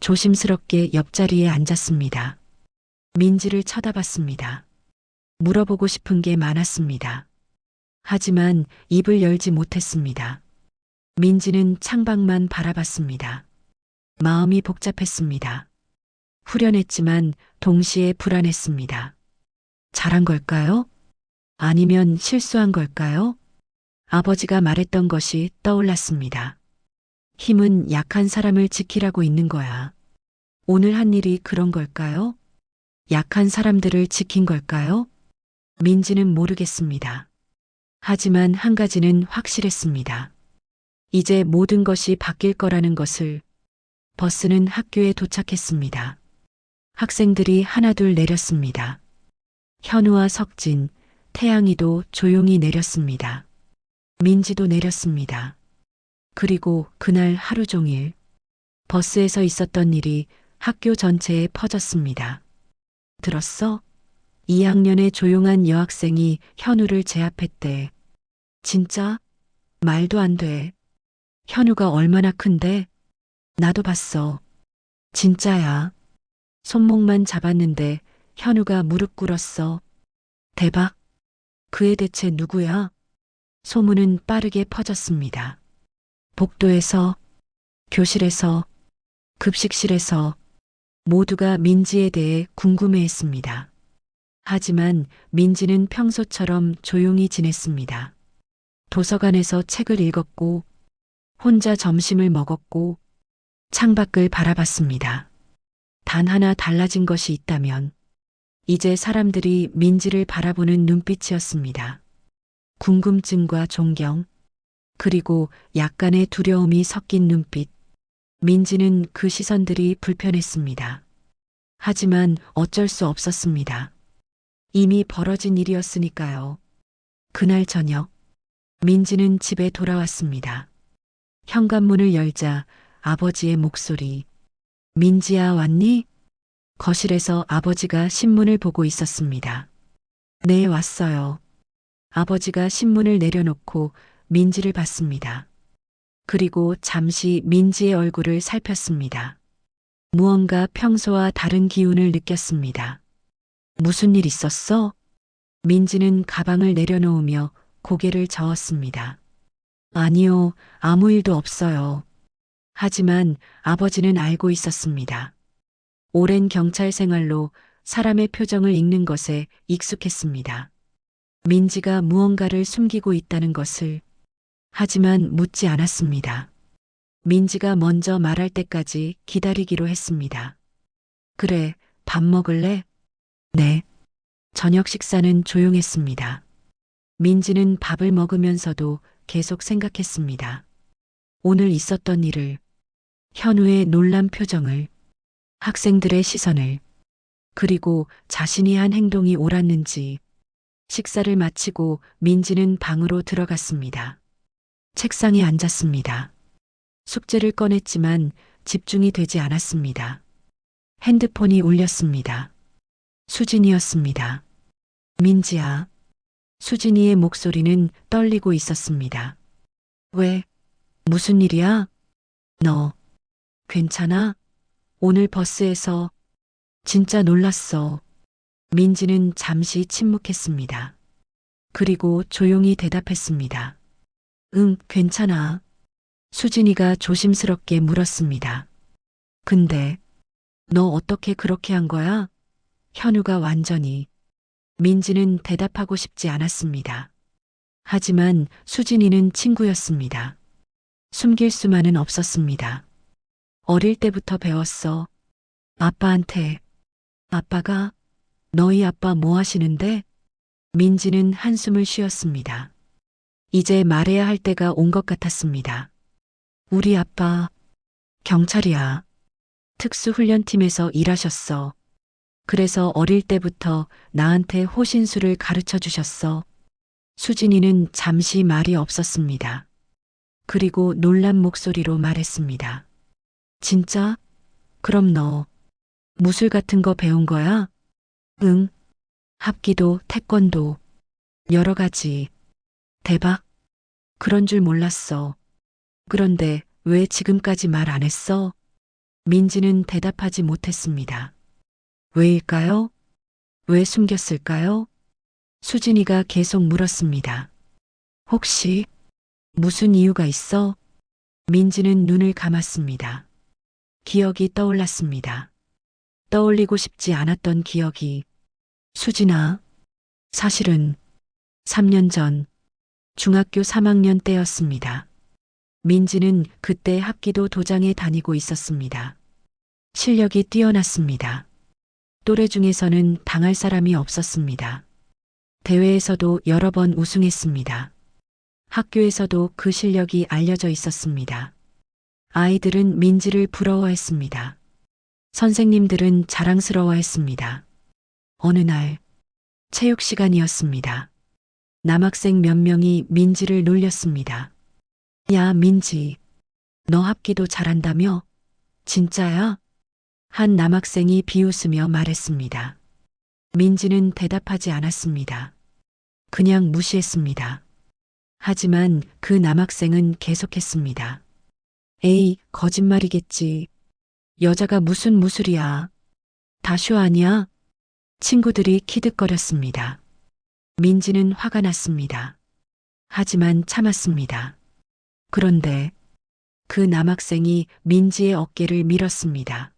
S1: 조심스럽게 옆자리에 앉았습니다. 민지를 쳐다봤습니다. 물어보고 싶은 게 많았습니다. 하지만 입을 열지 못했습니다. 민지는 창밖만 바라봤습니다. 마음이 복잡했습니다. 후련했지만 동시에 불안했습니다. 잘한 걸까요? 아니면 실수한 걸까요? 아버지가 말했던 것이 떠올랐습니다. 힘은 약한 사람을 지키라고 있는 거야. 오늘 한 일이 그런 걸까요? 약한 사람들을 지킨 걸까요? 민지는 모르겠습니다. 하지만 한 가지는 확실했습니다. 이제 모든 것이 바뀔 거라는 것을. 버스는 학교에 도착했습니다. 학생들이 하나둘 내렸습니다. 현우와 석진, 태양이도 조용히 내렸습니다. 민지도 내렸습니다. 그리고 그날 하루 종일 버스에서 있었던 일이 학교 전체에 퍼졌습니다. 들었어? 2학년의 조용한 여학생이 현우를 제압했대. 진짜? 말도 안 돼. 현우가 얼마나 큰데? 나도 봤어. 진짜야. 손목만 잡았는데 현우가 무릎 꿇었어. 대박. 그 애 대체 누구야? 소문은 빠르게 퍼졌습니다. 복도에서, 교실에서, 급식실에서 모두가 민지에 대해 궁금해했습니다. 하지만 민지는 평소처럼 조용히 지냈습니다. 도서관에서 책을 읽었고, 혼자 점심을 먹었고, 창밖을 바라봤습니다. 단 하나 달라진 것이 있다면, 이제 사람들이 민지를 바라보는 눈빛이었습니다. 궁금증과 존경, 그리고 약간의 두려움이 섞인 눈빛. 민지는 그 시선들이 불편했습니다. 하지만 어쩔 수 없었습니다. 이미 벌어진 일이었으니까요. 그날 저녁, 민지는 집에 돌아왔습니다. 현관문을 열자 아버지의 목소리. 민지야, 왔니? 거실에서 아버지가 신문을 보고 있었습니다. 네, 왔어요. 아버지가 신문을 내려놓고 민지를 봤습니다. 그리고 잠시 민지의 얼굴을 살폈습니다. 무언가 평소와 다른 기운을 느꼈습니다. 무슨 일 있었어? 민지는 가방을 내려놓으며 고개를 저었습니다. 아니요, 아무 일도 없어요. 하지만 아버지는 알고 있었습니다. 오랜 경찰 생활로 사람의 표정을 읽는 것에 익숙했습니다. 민지가 무언가를 숨기고 있다는 것을. 하지만 묻지 않았습니다. 민지가 먼저 말할 때까지 기다리기로 했습니다. 그래, 밥 먹을래? 네. 저녁 식사는 조용했습니다. 민지는 밥을 먹으면서도 계속 생각했습니다. 오늘 있었던 일을, 현우의 놀란 표정을, 학생들의 시선을, 그리고 자신이 한 행동이 옳았는지. 식사를 마치고 민지는 방으로 들어갔습니다. 책상에 앉았습니다. 숙제를 꺼냈지만 집중이 되지 않았습니다. 핸드폰이 울렸습니다. 수진이었습니다. 민지야. 수진이의 목소리는 떨리고 있었습니다. 왜? 무슨 일이야? 너, 괜찮아? 오늘 버스에서 진짜 놀랐어. 민지는 잠시 침묵했습니다. 그리고 조용히 대답했습니다. 응, 괜찮아. 수진이가 조심스럽게 물었습니다. 근데 너 어떻게 그렇게 한 거야? 현우가 완전히. 민지는 대답하고 싶지 않았습니다. 하지만 수진이는 친구였습니다. 숨길 수만은 없었습니다. 어릴 때부터 배웠어. 아빠한테. 아빠가? 너희 아빠 뭐 하시는데? 민지는 한숨을 쉬었습니다. 이제 말해야 할 때가 온 것 같았습니다. 우리 아빠, 경찰이야. 특수훈련팀에서 일하셨어. 그래서 어릴 때부터 나한테 호신술을 가르쳐 주셨어. 수진이는 잠시 말이 없었습니다. 그리고 놀란 목소리로 말했습니다. 진짜? 그럼 너 무술 같은 거 배운 거야? 응. 합기도, 태권도, 여러 가지. 대박. 그런 줄 몰랐어. 그런데 왜 지금까지 말 안 했어? 민지는 대답하지 못했습니다. 왜일까요? 왜 숨겼을까요? 수진이가 계속 물었습니다. 혹시 무슨 이유가 있어? 민지는 눈을 감았습니다. 기억이 떠올랐습니다. 떠올리고 싶지 않았던 기억이. 수진아, 사실은 3년 전 중학교 3학년 때였습니다. 민지는 그때 합기도 도장에 다니고 있었습니다. 실력이 뛰어났습니다. 또래 중에서는 당할 사람이 없었습니다. 대회에서도 여러 번 우승했습니다. 학교에서도 그 실력이 알려져 있었습니다. 아이들은 민지를 부러워했습니다. 선생님들은 자랑스러워했습니다. 어느 날 체육 시간이었습니다. 남학생 몇 명이 민지를 놀렸습니다. 야, 민지, 너 합기도 잘한다며? 진짜야? 한 남학생이 비웃으며 말했습니다. 민지는 대답하지 않았습니다. 그냥 무시했습니다. 하지만 그 남학생은 계속했습니다. 에이, 거짓말이겠지. 여자가 무슨 무술이야. 다 쇼 아니야? 친구들이 키득거렸습니다. 민지는 화가 났습니다. 하지만 참았습니다. 그런데 그 남학생이 민지의 어깨를 밀었습니다.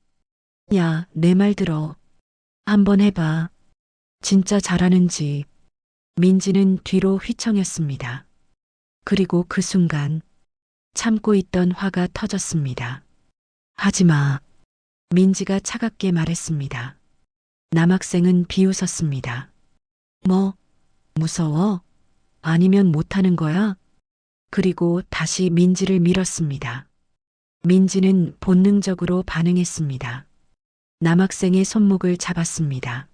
S1: 야, 내 말 들어. 한번 해봐. 진짜 잘하는지. 민지는 뒤로 휘청였습니다. 그리고 그 순간 참고 있던 화가 터졌습니다. 하지마. 민지가 차갑게 말했습니다. 남학생은 비웃었습니다. 뭐, 무서워? 아니면 못하는 거야? 그리고 다시 민지를 밀었습니다. 민지는 본능적으로 반응했습니다. 남학생의 손목을 잡았습니다.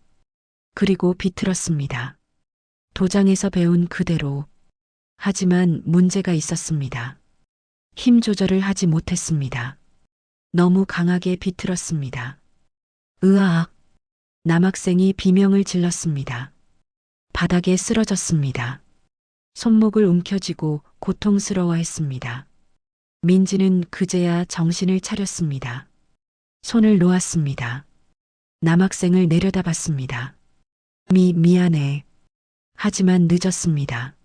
S1: 그리고 비틀었습니다. 도장에서 배운 그대로. 하지만 문제가 있었습니다. 힘 조절을 하지 못했습니다. 너무 강하게 비틀었습니다. 으악! 남학생이 비명을 질렀습니다. 바닥에 쓰러졌습니다. 손목을 움켜쥐고 고통스러워했습니다. 민지는 그제야 정신을 차렸습니다. 손을 놓았습니다. 남학생을 내려다봤습니다. 미안해. 하지만 늦었습니다.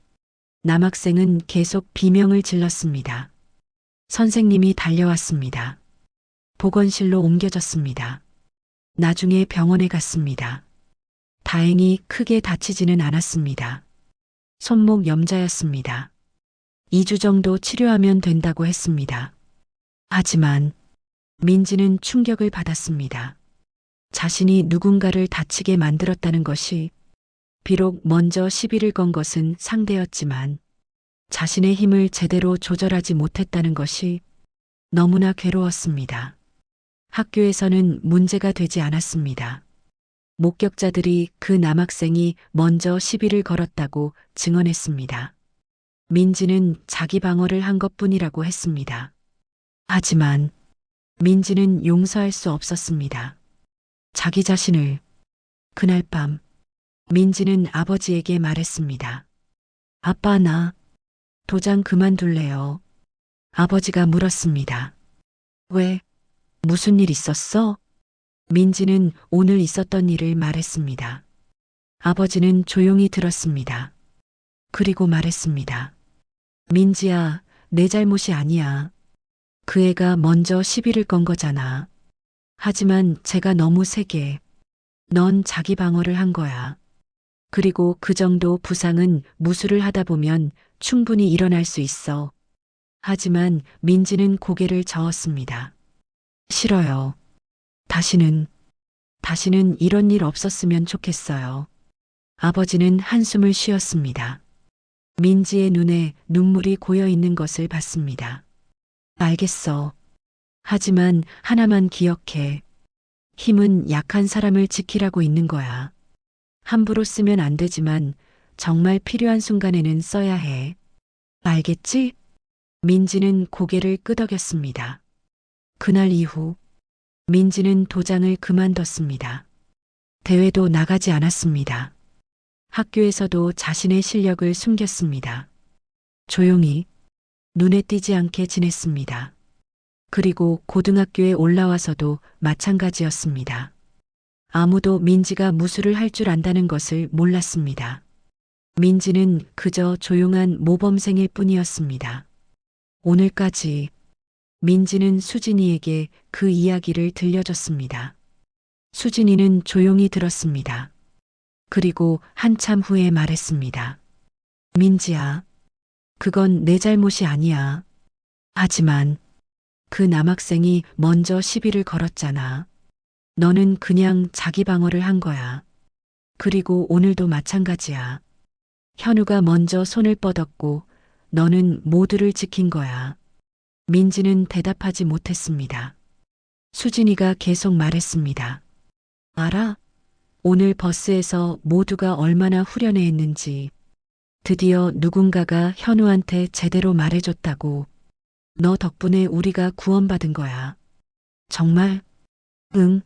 S1: 남학생은 계속 비명을 질렀습니다. 선생님이 달려왔습니다. 보건실로 옮겨졌습니다. 나중에 병원에 갔습니다. 다행히 크게 다치지는 않았습니다. 손목 염자였습니다. 2주 정도 치료하면 된다고 했습니다. 하지만 민지는 충격을 받았습니다. 자신이 누군가를 다치게 만들었다는 것이 비록 먼저 시비를 건 것은 상대였지만 자신의 힘을 제대로 조절하지 못했다는 것이 너무나 괴로웠습니다. 학교에서는 문제가 되지 않았습니다. 목격자들이 그 남학생이 먼저 시비를 걸었다고 증언했습니다. 민지는 자기 방어를 한 것뿐이라고 했습니다. 하지만 민지는 용서할 수 없었습니다. 자기 자신을. 그날 밤 민지는 아버지에게 말했습니다. 아빠, 나 도장 그만둘래요. 아버지가 물었습니다. 왜? 무슨 일 있었어? 민지는 오늘 있었던 일을 말했습니다. 아버지는 조용히 들었습니다. 그리고 말했습니다. 민지야, 내 잘못이 아니야. 그 애가 먼저 시비를 건 거잖아. 하지만 제가 너무 세게. 넌 자기 방어를 한 거야. 그리고 그 정도 부상은 무술을 하다 보면 충분히 일어날 수 있어. 하지만 민지는 고개를 저었습니다. 싫어요. 다시는 이런 일 없었으면 좋겠어요. 아버지는 한숨을 쉬었습니다. 민지의 눈에 눈물이 고여 있는 것을 봤습니다. 알겠어. 하지만 하나만 기억해. 힘은 약한 사람을 지키라고 있는 거야. 함부로 쓰면 안 되지만 정말 필요한 순간에는 써야 해. 알겠지? 민지는 고개를 끄덕였습니다. 그날 이후 민지는 도장을 그만뒀습니다. 대회도 나가지 않았습니다. 학교에서도 자신의 실력을 숨겼습니다. 조용히 눈에 띄지 않게 지냈습니다. 그리고 고등학교에 올라와서도 마찬가지였습니다. 아무도 민지가 무술을 할 줄 안다는 것을 몰랐습니다. 민지는 그저 조용한 모범생일 뿐이었습니다. 오늘까지 민지는 수진이에게 그 이야기를 들려줬습니다. 수진이는 조용히 들었습니다. 그리고 한참 후에 말했습니다. 민지야, 그건 내 잘못이 아니야. 하지만 그 남학생이 먼저 시비를 걸었잖아. 너는 그냥 자기 방어를 한 거야. 그리고 오늘도 마찬가지야. 현우가 먼저 손을 뻗었고 너는 모두를 지킨 거야. 민지는 대답하지 못했습니다. 수진이가 계속 말했습니다. 알아? 오늘 버스에서 모두가 얼마나 후련해 했는지. 드디어 누군가가 현우한테 제대로 말해줬다고. 너 덕분에 우리가 구원받은 거야. 정말? 응.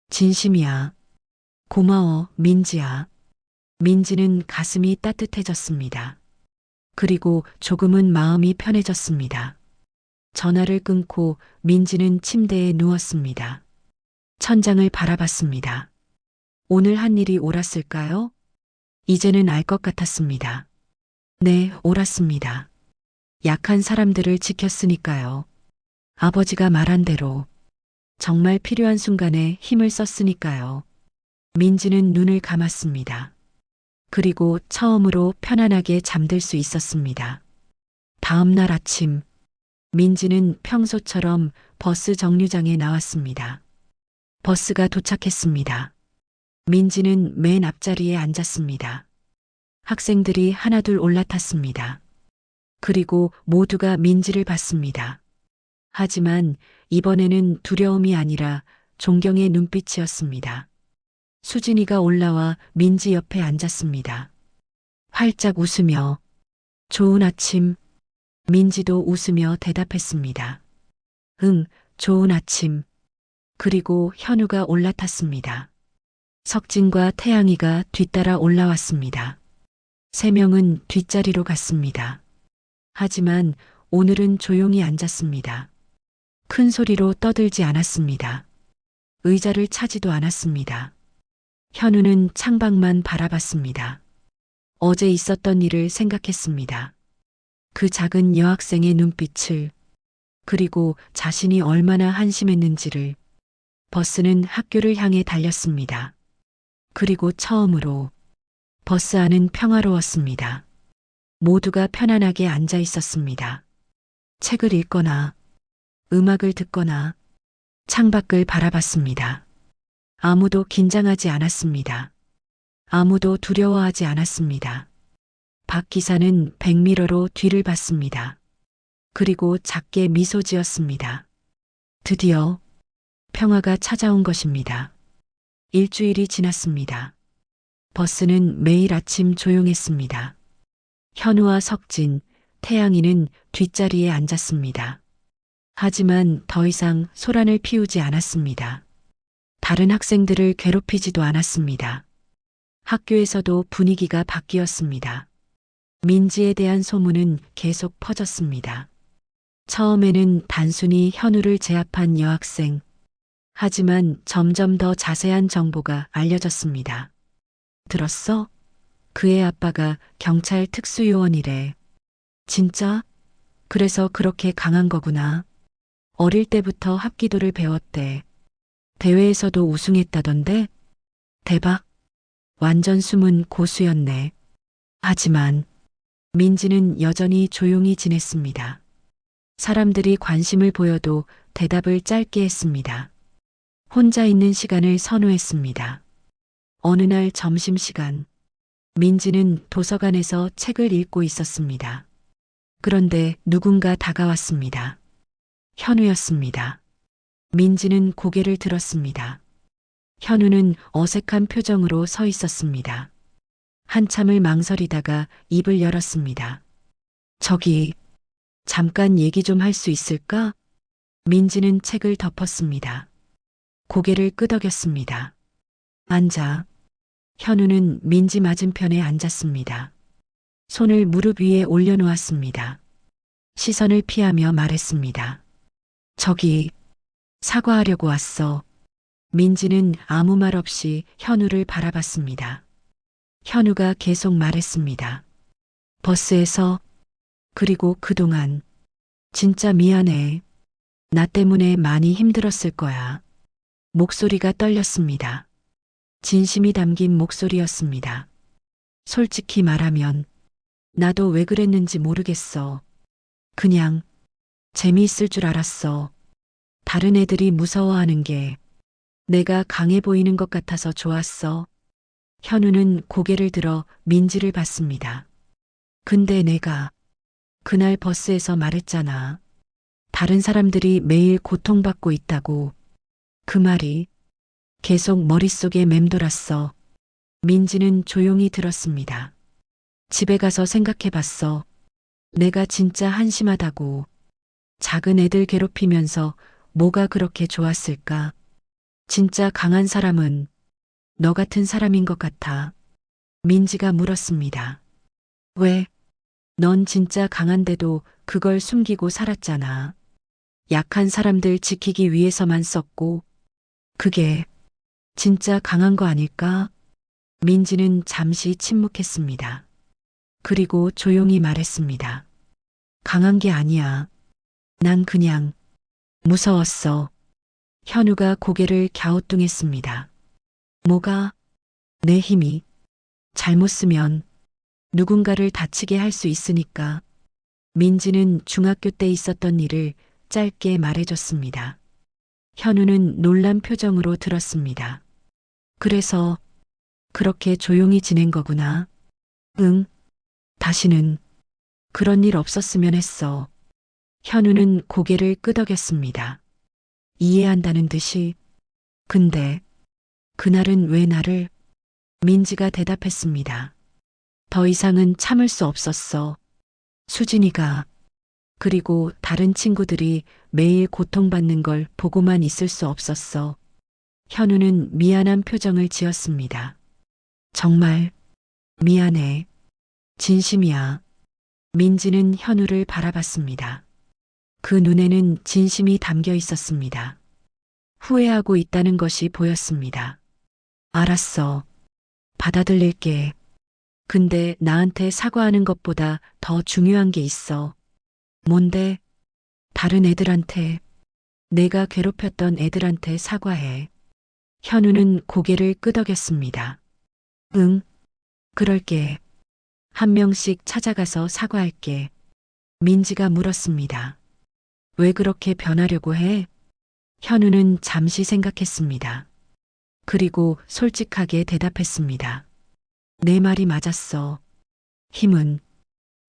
S1: 진심이야. 고마워, 민지야. 민지는 가슴이 따뜻해졌습니다. 그리고 조금은 마음이 편해졌습니다. 전화를 끊고 민지는 침대에 누웠습니다. 천장을 바라봤습니다. 오늘 한 일이 옳았을까요? 이제는 알 것 같았습니다. 네, 옳았습니다. 약한 사람들을 지켰으니까요. 아버지가 말한 대로 정말 필요한 순간에 힘을 썼으니까요. 민지는 눈을 감았습니다. 그리고 처음으로 편안하게 잠들 수 있었습니다. 다음 날 아침, 민지는 평소처럼 버스 정류장에 나왔습니다. 버스가 도착했습니다. 민지는 맨 앞자리에 앉았습니다. 학생들이 하나둘 올라탔습니다. 그리고 모두가 민지를 봤습니다. 하지만 이번에는 두려움이 아니라 존경의 눈빛이었습니다. 수진이가 올라와 민지 옆에 앉았습니다. 활짝 웃으며 좋은 아침. 민지도 웃으며 대답했습니다. 응, 좋은 아침. 그리고 현우가 올라탔습니다. 석진과 태양이가 뒤따라 올라왔습니다. 세 명은 뒷자리로 갔습니다. 하지만 오늘은 조용히 앉았습니다. 큰 소리로 떠들지 않았습니다. 의자를 차지도 않았습니다. 현우는 창밖만 바라봤습니다. 어제 있었던 일을 생각했습니다. 그 작은 여학생의 눈빛을, 그리고 자신이 얼마나 한심했는지를. 버스는 학교를 향해 달렸습니다. 그리고 처음으로 버스 안은 평화로웠습니다. 모두가 편안하게 앉아 있었습니다. 책을 읽거나 음악을 듣거나 창밖을 바라봤습니다. 아무도 긴장하지 않았습니다. 아무도 두려워하지 않았습니다. 박 기사는 백미러로 뒤를 봤습니다. 그리고 작게 미소 지었습니다. 드디어 평화가 찾아온 것입니다. 일주일이 지났습니다. 버스는 매일 아침 조용했습니다. 현우와 석진, 태양이는 뒷자리에 앉았습니다. 하지만 더 이상 소란을 피우지 않았습니다. 다른 학생들을 괴롭히지도 않았습니다. 학교에서도 분위기가 바뀌었습니다. 민지에 대한 소문은 계속 퍼졌습니다. 처음에는 단순히 현우를 제압한 여학생, 하지만 점점 더 자세한 정보가 알려졌습니다. 들었어? 그의 아빠가 경찰 특수요원이래. 진짜? 그래서 그렇게 강한 거구나. 어릴 때부터 합기도를 배웠대. 대회에서도 우승했다던데? 대박. 완전 숨은 고수였네. 하지만 민지는 여전히 조용히 지냈습니다. 사람들이 관심을 보여도 대답을 짧게 했습니다. 혼자 있는 시간을 선호했습니다. 어느 날 점심시간, 민지는 도서관에서 책을 읽고 있었습니다. 그런데 누군가 다가왔습니다. 현우였습니다. 민지는 고개를 들었습니다. 현우는 어색한 표정으로 서 있었습니다. 한참을 망설이다가 입을 열었습니다. 저기, 잠깐 얘기 좀 할 수 있을까? 민지는 책을 덮었습니다. 고개를 끄덕였습니다. 앉아. 현우는 민지 맞은편에 앉았습니다. 손을 무릎 위에 올려놓았습니다. 시선을 피하며 말했습니다. 저기, 사과하려고 왔어. 민지는 아무 말 없이 현우를 바라봤습니다. 현우가 계속 말했습니다. 버스에서, 그리고 그동안, 진짜 미안해. 나 때문에 많이 힘들었을 거야. 목소리가 떨렸습니다. 진심이 담긴 목소리였습니다. 솔직히 말하면, 나도 왜 그랬는지 모르겠어. 그냥, 재미있을 줄 알았어. 다른 애들이 무서워하는 게 내가 강해 보이는 것 같아서 좋았어. 현우는 고개를 들어 민지를 봤습니다. 근데 내가 그날 버스에서 말했잖아. 다른 사람들이 매일 고통받고 있다고. 그 말이 계속 머릿속에 맴돌았어. 민지는 조용히 들었습니다. 집에 가서 생각해 봤어. 내가 진짜 한심하다고. 작은 애들 괴롭히면서 뭐가 그렇게 좋았을까? 진짜 강한 사람은 너 같은 사람인 것 같아. 민지가 물었습니다. 왜? 넌 진짜 강한데도 그걸 숨기고 살았잖아. 약한 사람들 지키기 위해서만 썼고, 그게 진짜 강한 거 아닐까? 민지는 잠시 침묵했습니다. 그리고 조용히 말했습니다. 강한 게 아니야. 난 그냥 무서웠어. 현우가 고개를 갸우뚱했습니다. 뭐가? 내 힘이 잘못 쓰면 누군가를 다치게 할 수 있으니까. 민지는 중학교 때 있었던 일을 짧게 말해줬습니다. 현우는 놀란 표정으로 들었습니다. 그래서 그렇게 조용히 지낸 거구나. 응, 다시는 그런 일 없었으면 했어. 현우는 고개를 끄덕였습니다. 이해한다는 듯이. 근데 그날은 왜 나를? 민지가 대답했습니다. 더 이상은 참을 수 없었어. 수진이가, 그리고 다른 친구들이 매일 고통받는 걸 보고만 있을 수 없었어. 현우는 미안한 표정을 지었습니다. 정말 미안해. 진심이야. 민지는 현우를 바라봤습니다. 그 눈에는 진심이 담겨 있었습니다. 후회하고 있다는 것이 보였습니다. 알았어. 받아들일게. 근데 나한테 사과하는 것보다 더 중요한 게 있어. 뭔데? 다른 애들한테, 내가 괴롭혔던 애들한테 사과해. 현우는 고개를 끄덕였습니다. 응, 그럴게. 한 명씩 찾아가서 사과할게. 민지가 물었습니다. 왜 그렇게 변하려고 해? 현우는 잠시 생각했습니다. 그리고 솔직하게 대답했습니다. 내 말이 맞았어. 힘은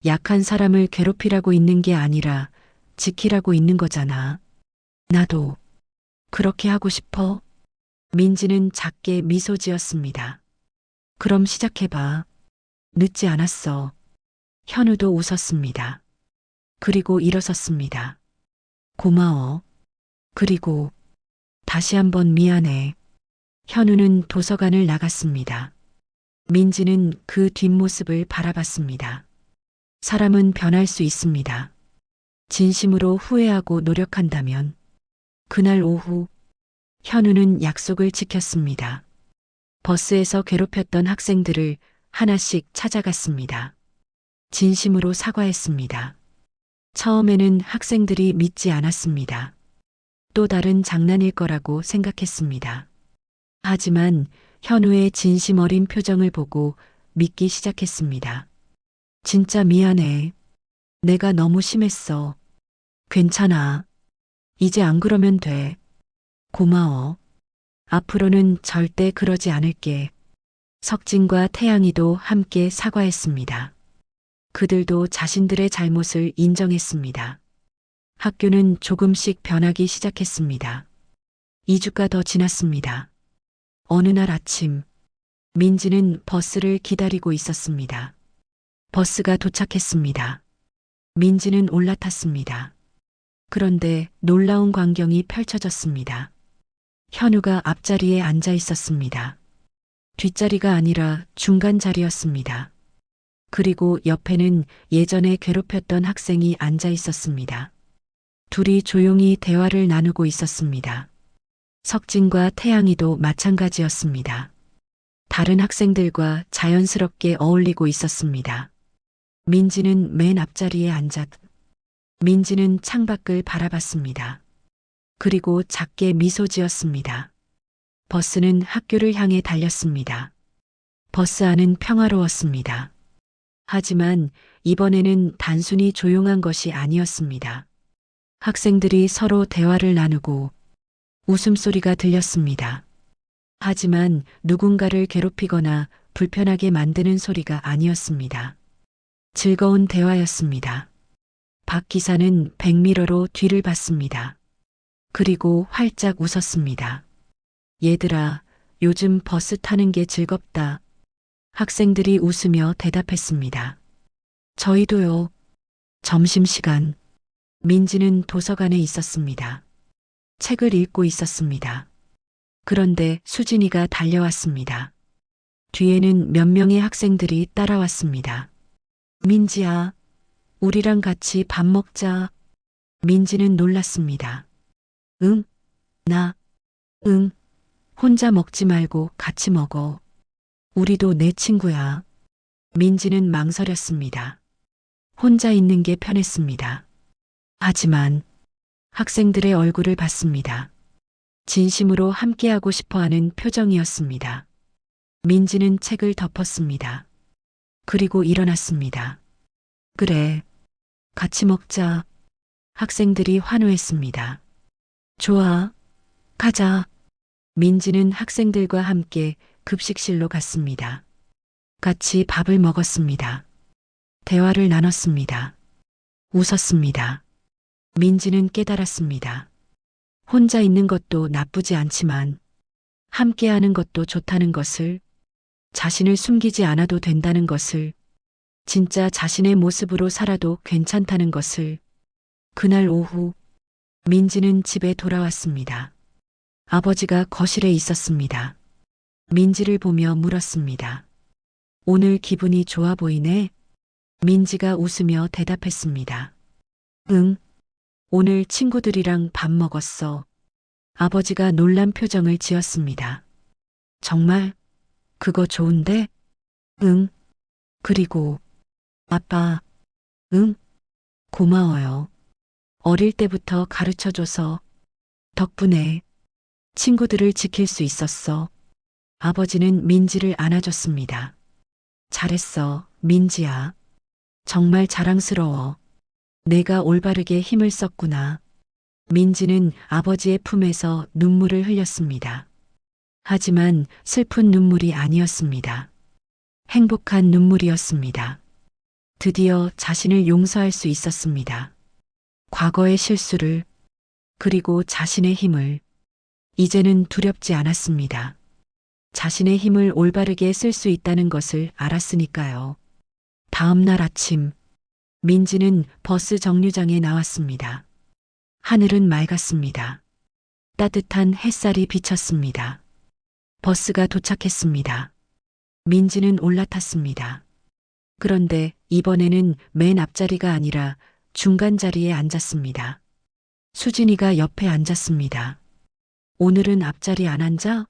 S1: 약한 사람을 괴롭히라고 있는 게 아니라 지키라고 있는 거잖아. 나도 그렇게 하고 싶어. 민지는 작게 미소 지었습니다. 그럼 시작해봐. 늦지 않았어. 현우도 웃었습니다. 그리고 일어섰습니다. 고마워. 그리고 다시 한번 미안해. 현우는 도서관을 나갔습니다. 민지는 그 뒷모습을 바라봤습니다. 사람은 변할 수 있습니다. 진심으로 후회하고 노력한다면. 그날 오후, 현우는 약속을 지켰습니다. 버스에서 괴롭혔던 학생들을 하나씩 찾아갔습니다. 진심으로 사과했습니다. 처음에는 학생들이 믿지 않았습니다. 또 다른 장난일 거라고 생각했습니다. 하지만 현우의 진심 어린 표정을 보고 믿기 시작했습니다. 진짜 미안해. 내가 너무 심했어. 괜찮아. 이제 안 그러면 돼. 고마워. 앞으로는 절대 그러지 않을게. 석진과 태양이도 함께 사과했습니다. 그들도 자신들의 잘못을 인정했습니다. 학교는 조금씩 변하기 시작했습니다. 2주가 더 지났습니다. 어느 날 아침, 민지는 버스를 기다리고 있었습니다. 버스가 도착했습니다. 민지는 올라탔습니다. 그런데 놀라운 광경이 펼쳐졌습니다. 현우가 앞자리에 앉아 있었습니다. 뒷자리가 아니라 중간 자리였습니다. 그리고 옆에는 예전에 괴롭혔던 학생이 앉아 있었습니다. 둘이 조용히 대화를 나누고 있었습니다. 석진과 태양이도 마찬가지였습니다. 다른 학생들과 자연스럽게 어울리고 있었습니다. 민지는 맨 앞자리에 앉았. 민지는 창밖을 바라봤습니다. 그리고 작게 미소 지었습니다. 버스는 학교를 향해 달렸습니다. 버스 안은 평화로웠습니다. 하지만 이번에는 단순히 조용한 것이 아니었습니다. 학생들이 서로 대화를 나누고 웃음소리가 들렸습니다. 하지만 누군가를 괴롭히거나 불편하게 만드는 소리가 아니었습니다. 즐거운 대화였습니다. 박 기사는 백미러로 뒤를 봤습니다. 그리고 활짝 웃었습니다. 얘들아, 요즘 버스 타는 게 즐겁다. 학생들이 웃으며 대답했습니다. 저희도요. 점심시간. 민지는 도서관에 있었습니다. 책을 읽고 있었습니다. 그런데 수진이가 달려왔습니다. 뒤에는 몇 명의 학생들이 따라왔습니다. 민지야, 우리랑 같이 밥 먹자. 민지는 놀랐습니다. 응? 응. 혼자 먹지 말고 같이 먹어. 우리도 내 친구야. 민지는 망설였습니다. 혼자 있는 게 편했습니다. 하지만 학생들의 얼굴을 봤습니다. 진심으로 함께하고 싶어 하는 표정이었습니다. 민지는 책을 덮었습니다. 그리고 일어났습니다. 그래, 같이 먹자. 학생들이 환호했습니다. 좋아, 가자. 민지는 학생들과 함께 급식실로 갔습니다. 같이 밥을 먹었습니다. 대화를 나눴습니다. 웃었습니다. 민지는 깨달았습니다. 혼자 있는 것도 나쁘지 않지만 함께하는 것도 좋다는 것을, 자신을 숨기지 않아도 된다는 것을, 진짜 자신의 모습으로 살아도 괜찮다는 것을. 그날 오후 민지는 집에 돌아왔습니다. 아버지가 거실에 있었습니다. 민지를 보며 물었습니다. 오늘 기분이 좋아 보이네? 민지가 웃으며 대답했습니다. 응, 오늘 친구들이랑 밥 먹었어. 아버지가 놀란 표정을 지었습니다. 정말? 그거 좋은데? 응. 그리고 아빠, 응? 고마워요. 어릴 때부터 가르쳐줘서 덕분에 친구들을 지킬 수 있었어. 아버지는 민지를 안아줬습니다. 잘했어, 민지야. 정말 자랑스러워. 내가 올바르게 힘을 썼구나. 민지는 아버지의 품에서 눈물을 흘렸습니다. 하지만 슬픈 눈물이 아니었습니다. 행복한 눈물이었습니다. 드디어 자신을 용서할 수 있었습니다. 과거의 실수를, 그리고 자신의 힘을. 이제는 두렵지 않았습니다. 자신의 힘을 올바르게 쓸 수 있다는 것을 알았으니까요. 다음 날 아침, 민지는 버스 정류장에 나왔습니다. 하늘은 맑았습니다. 따뜻한 햇살이 비쳤습니다. 버스가 도착했습니다. 민지는 올라탔습니다. 그런데 이번에는 맨 앞자리가 아니라 중간 자리에 앉았습니다. 수진이가 옆에 앉았습니다. 오늘은 앞자리 안 앉아?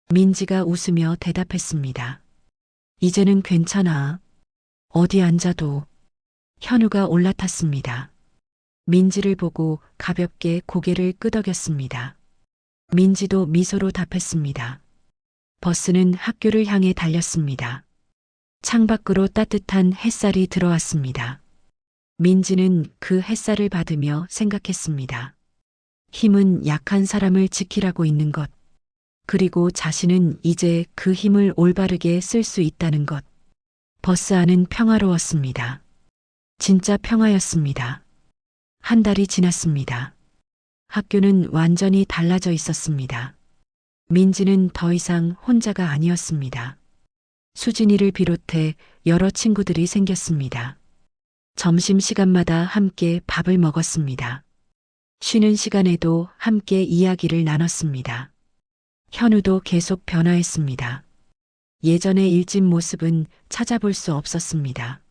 S1: 민지가 웃으며 대답했습니다. 이제는 괜찮아. 어디 앉아도. 현우가 올라탔습니다. 민지를 보고 가볍게 고개를 끄덕였습니다. 민지도 미소로 답했습니다. 버스는 학교를 향해 달렸습니다. 창밖으로 따뜻한 햇살이 들어왔습니다. 민지는 그 햇살을 받으며 생각했습니다. 힘은 약한 사람을 지키라고 있는 것. 그리고 자신은 이제 그 힘을 올바르게 쓸 수 있다는 것. 버스 안은 평화로웠습니다. 진짜 평화였습니다. 한 달이 지났습니다. 학교는 완전히 달라져 있었습니다. 민지는 더 이상 혼자가 아니었습니다. 수진이를 비롯해 여러 친구들이 생겼습니다. 점심시간마다 함께 밥을 먹었습니다. 쉬는 시간에도 함께 이야기를 나눴습니다. 현우도 계속 변화했습니다. 예전의 일진 모습은 찾아볼 수 없었습니다.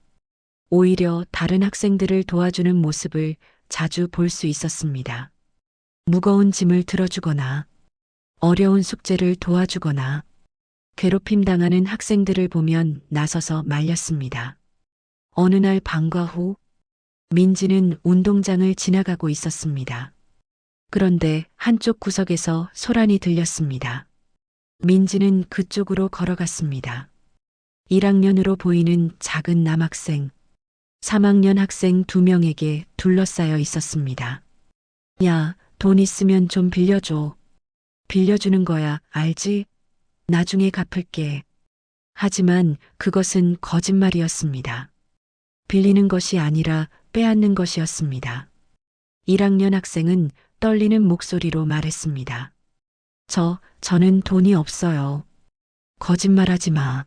S1: 오히려 다른 학생들을 도와주는 모습을 자주 볼 수 있었습니다. 무거운 짐을 들어주거나 어려운 숙제를 도와주거나 괴롭힘 당하는 학생들을 보면 나서서 말렸습니다. 어느 날 방과 후 민지는 운동장을 지나가고 있었습니다. 그런데 한쪽 구석에서 소란이 들렸습니다. 민지는 그쪽으로 걸어갔습니다. 1학년으로 보이는 작은 남학생, 3학년 학생 2명에게 둘러싸여 있었습니다. 야, 돈 있으면 좀 빌려줘. 빌려주는 거야, 알지? 나중에 갚을게. 하지만 그것은 거짓말이었습니다. 빌리는 것이 아니라 빼앗는 것이었습니다. 1학년 학생은 떨리는 목소리로 말했습니다. 저는 돈이 없어요. 거짓말하지 마.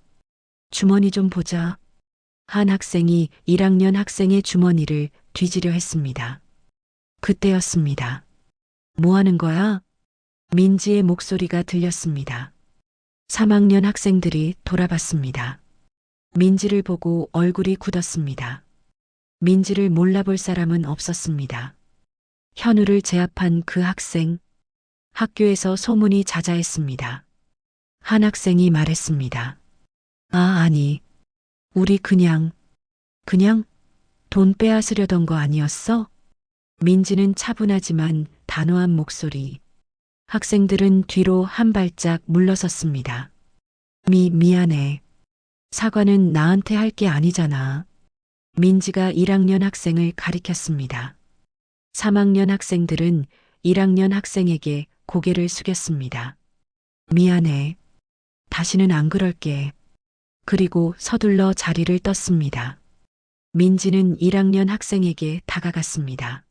S1: 주머니 좀 보자. 한 학생이 1학년 학생의 주머니를 뒤지려 했습니다. 그때였습니다. 뭐 하는 거야? 민지의 목소리가 들렸습니다. 3학년 학생들이 돌아봤습니다. 민지를 보고 얼굴이 굳었습니다. 민지를 몰라볼 사람은 없었습니다. 현우를 제압한 그 학생, 학교에서 소문이 자자했습니다. 한 학생이 말했습니다. 아니, 우리 그냥 돈 빼앗으려던 거 아니었어? 민지는 차분하지만 단호한 목소리. 학생들은 뒤로 한 발짝 물러섰습니다. 미안해. 사과는 나한테 할 게 아니잖아. 민지가 1학년 학생을 가리켰습니다. 3학년 학생들은 1학년 학생에게 고개를 숙였습니다. 미안해. 다시는 안 그럴게. 그리고 서둘러 자리를 떴습니다. 민지는 1학년 학생에게 다가갔습니다.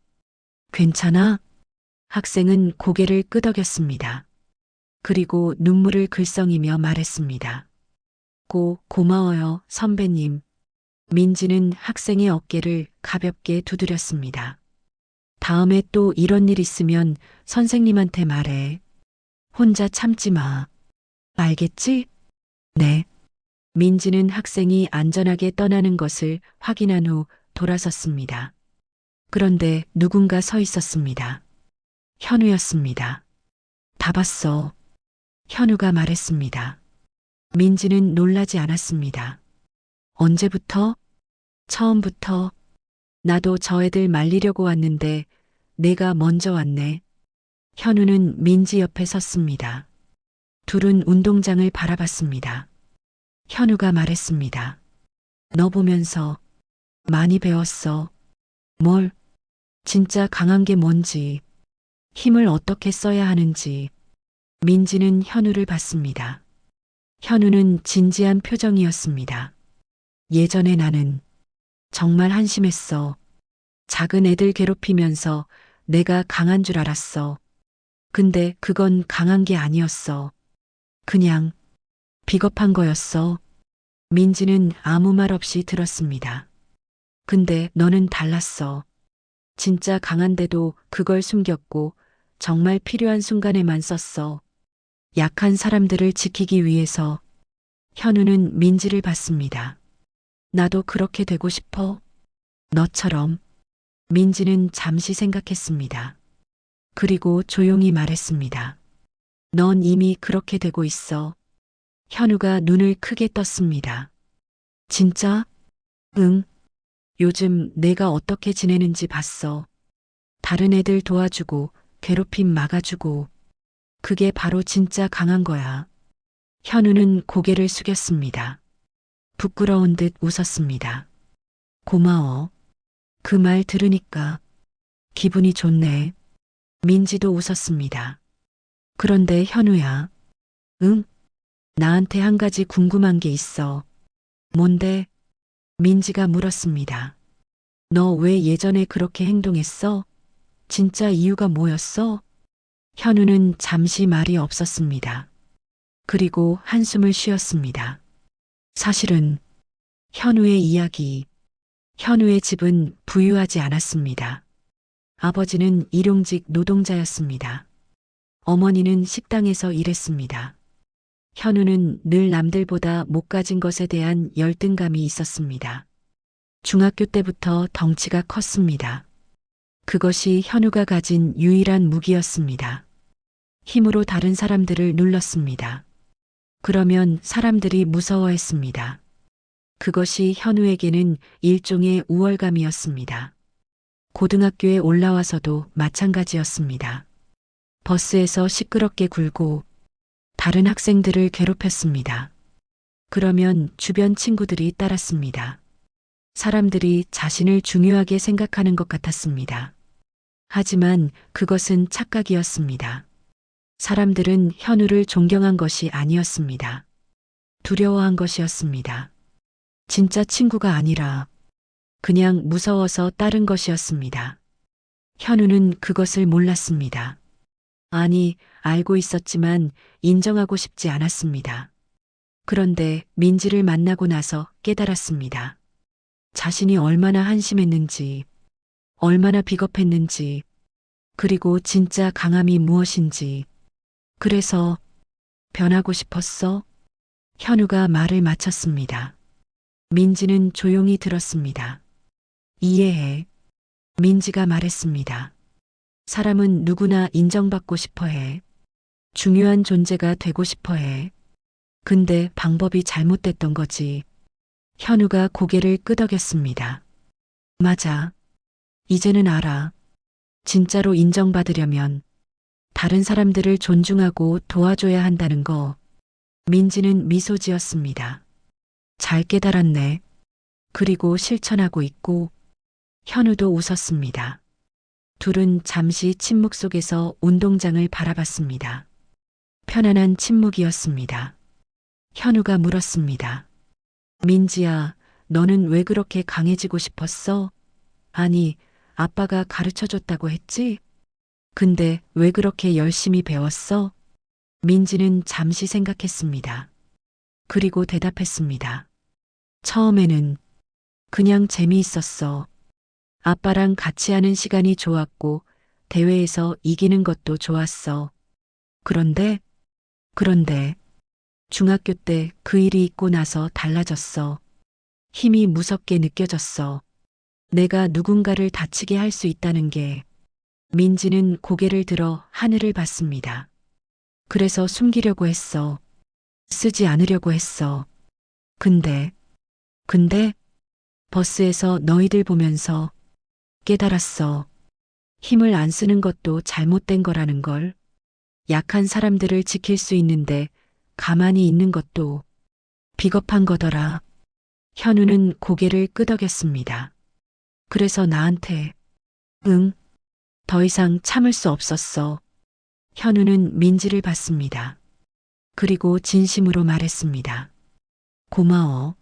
S1: 괜찮아? 학생은 고개를 끄덕였습니다. 그리고 눈물을 글썽이며 말했습니다. 고마워요, 선배님. 민지는 학생의 어깨를 가볍게 두드렸습니다. 다음에 또 이런 일 있으면 선생님한테 말해. 혼자 참지 마. 알겠지? 네. 민지는 학생이 안전하게 떠나는 것을 확인한 후 돌아섰습니다. 그런데 누군가 서 있었습니다. 현우였습니다. 다 봤어. 현우가 말했습니다. 민지는 놀라지 않았습니다. 언제부터? 처음부터. 나도 저 애들 말리려고 왔는데 내가 먼저 왔네. 현우는 민지 옆에 섰습니다. 둘은 운동장을 바라봤습니다. 현우가 말했습니다. 너 보면서 많이 배웠어. 뭘? 진짜 강한 게 뭔지, 힘을 어떻게 써야 하는지. 민지는 현우를 봤습니다. 현우는 진지한 표정이었습니다. 예전에 나는 정말 한심했어. 작은 애들 괴롭히면서 내가 강한 줄 알았어. 근데 그건 강한 게 아니었어. 그냥 비겁한 거였어. 민지는 아무 말 없이 들었습니다. 근데 너는 달랐어. 진짜 강한데도 그걸 숨겼고 정말 필요한 순간에만 썼어. 약한 사람들을 지키기 위해서. 현우는 민지를 봤습니다. 나도 그렇게 되고 싶어. 너처럼. 민지는 잠시 생각했습니다. 그리고 조용히 말했습니다. 넌 이미 그렇게 되고 있어. 현우가 눈을 크게 떴습니다. 진짜? 응. 요즘 내가 어떻게 지내는지 봤어. 다른 애들 도와주고 괴롭힘 막아주고. 그게 바로 진짜 강한 거야. 현우는 고개를 숙였습니다. 부끄러운 듯 웃었습니다. 고마워. 그 말 들으니까 기분이 좋네. 민지도 웃었습니다. 그런데 현우야. 응? 나한테 한 가지 궁금한 게 있어. 뭔데? 민지가 물었습니다. 너 왜 예전에 그렇게 행동했어? 진짜 이유가 뭐였어? 현우는 잠시 말이 없었습니다. 그리고 한숨을 쉬었습니다. 사실은 현우의 이야기, 현우의 집은 부유하지 않았습니다. 아버지는 일용직 노동자였습니다. 어머니는 식당에서 일했습니다. 현우는 늘 남들보다 못 가진 것에 대한 열등감이 있었습니다. 중학교 때부터 덩치가 컸습니다. 그것이 현우가 가진 유일한 무기였습니다. 힘으로 다른 사람들을 눌렀습니다. 그러면 사람들이 무서워했습니다. 그것이 현우에게는 일종의 우월감이었습니다. 고등학교에 올라와서도 마찬가지였습니다. 버스에서 시끄럽게 굴고 다른 학생들을 괴롭혔습니다. 그러면 주변 친구들이 따랐습니다. 사람들이 자신을 중요하게 생각하는 것 같았습니다. 하지만 그것은 착각이었습니다. 사람들은 현우를 존경한 것이 아니었습니다. 두려워한 것이었습니다. 진짜 친구가 아니라 그냥 무서워서 따른 것이었습니다. 현우는 그것을 몰랐습니다. 아니, 알고 있었지만 인정하고 싶지 않았습니다. 그런데 민지를 만나고 나서 깨달았습니다. 자신이 얼마나 한심했는지, 얼마나 비겁했는지, 그리고 진짜 강함이 무엇인지. 그래서 변하고 싶었어? 현우가 말을 마쳤습니다. 민지는 조용히 들었습니다. 이해해. 민지가 말했습니다. 사람은 누구나 인정받고 싶어 해. 중요한 존재가 되고 싶어 해. 근데 방법이 잘못됐던 거지. 현우가 고개를 끄덕였습니다. 맞아. 이제는 알아. 진짜로 인정받으려면 다른 사람들을 존중하고 도와줘야 한다는 거. 민지는 미소 지었습니다. 잘 깨달았네. 그리고 실천하고 있고. 현우도 웃었습니다. 둘은 잠시 침묵 속에서 운동장을 바라봤습니다. 편안한 침묵이었습니다. 현우가 물었습니다. 민지야, 너는 왜 그렇게 강해지고 싶었어? 아니, 아빠가 가르쳐 줬다고 했지? 근데 왜 그렇게 열심히 배웠어? 민지는 잠시 생각했습니다. 그리고 대답했습니다. 처음에는 그냥 재미있었어. 아빠랑 같이 하는 시간이 좋았고, 대회에서 이기는 것도 좋았어. 그런데, 중학교 때 그 일이 있고 나서 달라졌어. 힘이 무섭게 느껴졌어. 내가 누군가를 다치게 할 수 있다는 게. 민지는 고개를 들어 하늘을 봤습니다. 그래서 숨기려고 했어. 쓰지 않으려고 했어. 근데, 버스에서 너희들 보면서 깨달았어. 힘을 안 쓰는 것도 잘못된 거라는 걸. 약한 사람들을 지킬 수 있는데 가만히 있는 것도 비겁한 거더라. 현우는 고개를 끄덕였습니다. 그래서 나한테, 응, 더 이상 참을 수 없었어. 현우는 민지를 봤습니다. 그리고 진심으로 말했습니다. 고마워.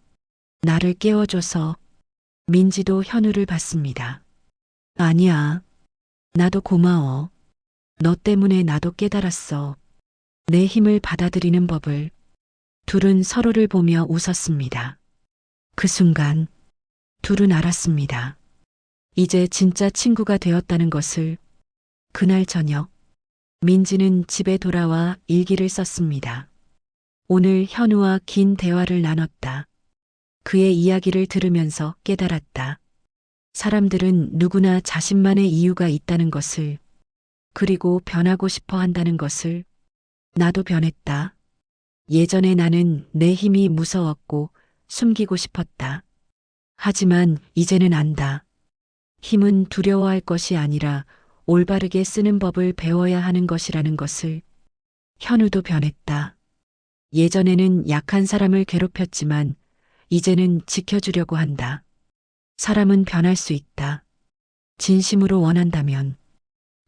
S1: 나를 깨워줘서. 민지도 현우를 봤습니다. 아니야. 나도 고마워. 너 때문에 나도 깨달았어. 내 힘을 받아들이는 법을. 둘은 서로를 보며 웃었습니다. 그 순간 둘은 알았습니다. 이제 진짜 친구가 되었다는 것을. 그날 저녁 민지는 집에 돌아와 일기를 썼습니다. 오늘 현우와 긴 대화를 나눴다. 그의 이야기를 들으면서 깨달았다. 사람들은 누구나 자신만의 이유가 있다는 것을, 그리고 변하고 싶어 한다는 것을. 나도 변했다. 예전에 나는 내 힘이 무서웠고 숨기고 싶었다. 하지만 이제는 안다. 힘은 두려워할 것이 아니라 올바르게 쓰는 법을 배워야 하는 것이라는 것을. 현우도 변했다. 예전에는 약한 사람을 괴롭혔지만 이제는 지켜주려고 한다. 사람은 변할 수 있다. 진심으로 원한다면.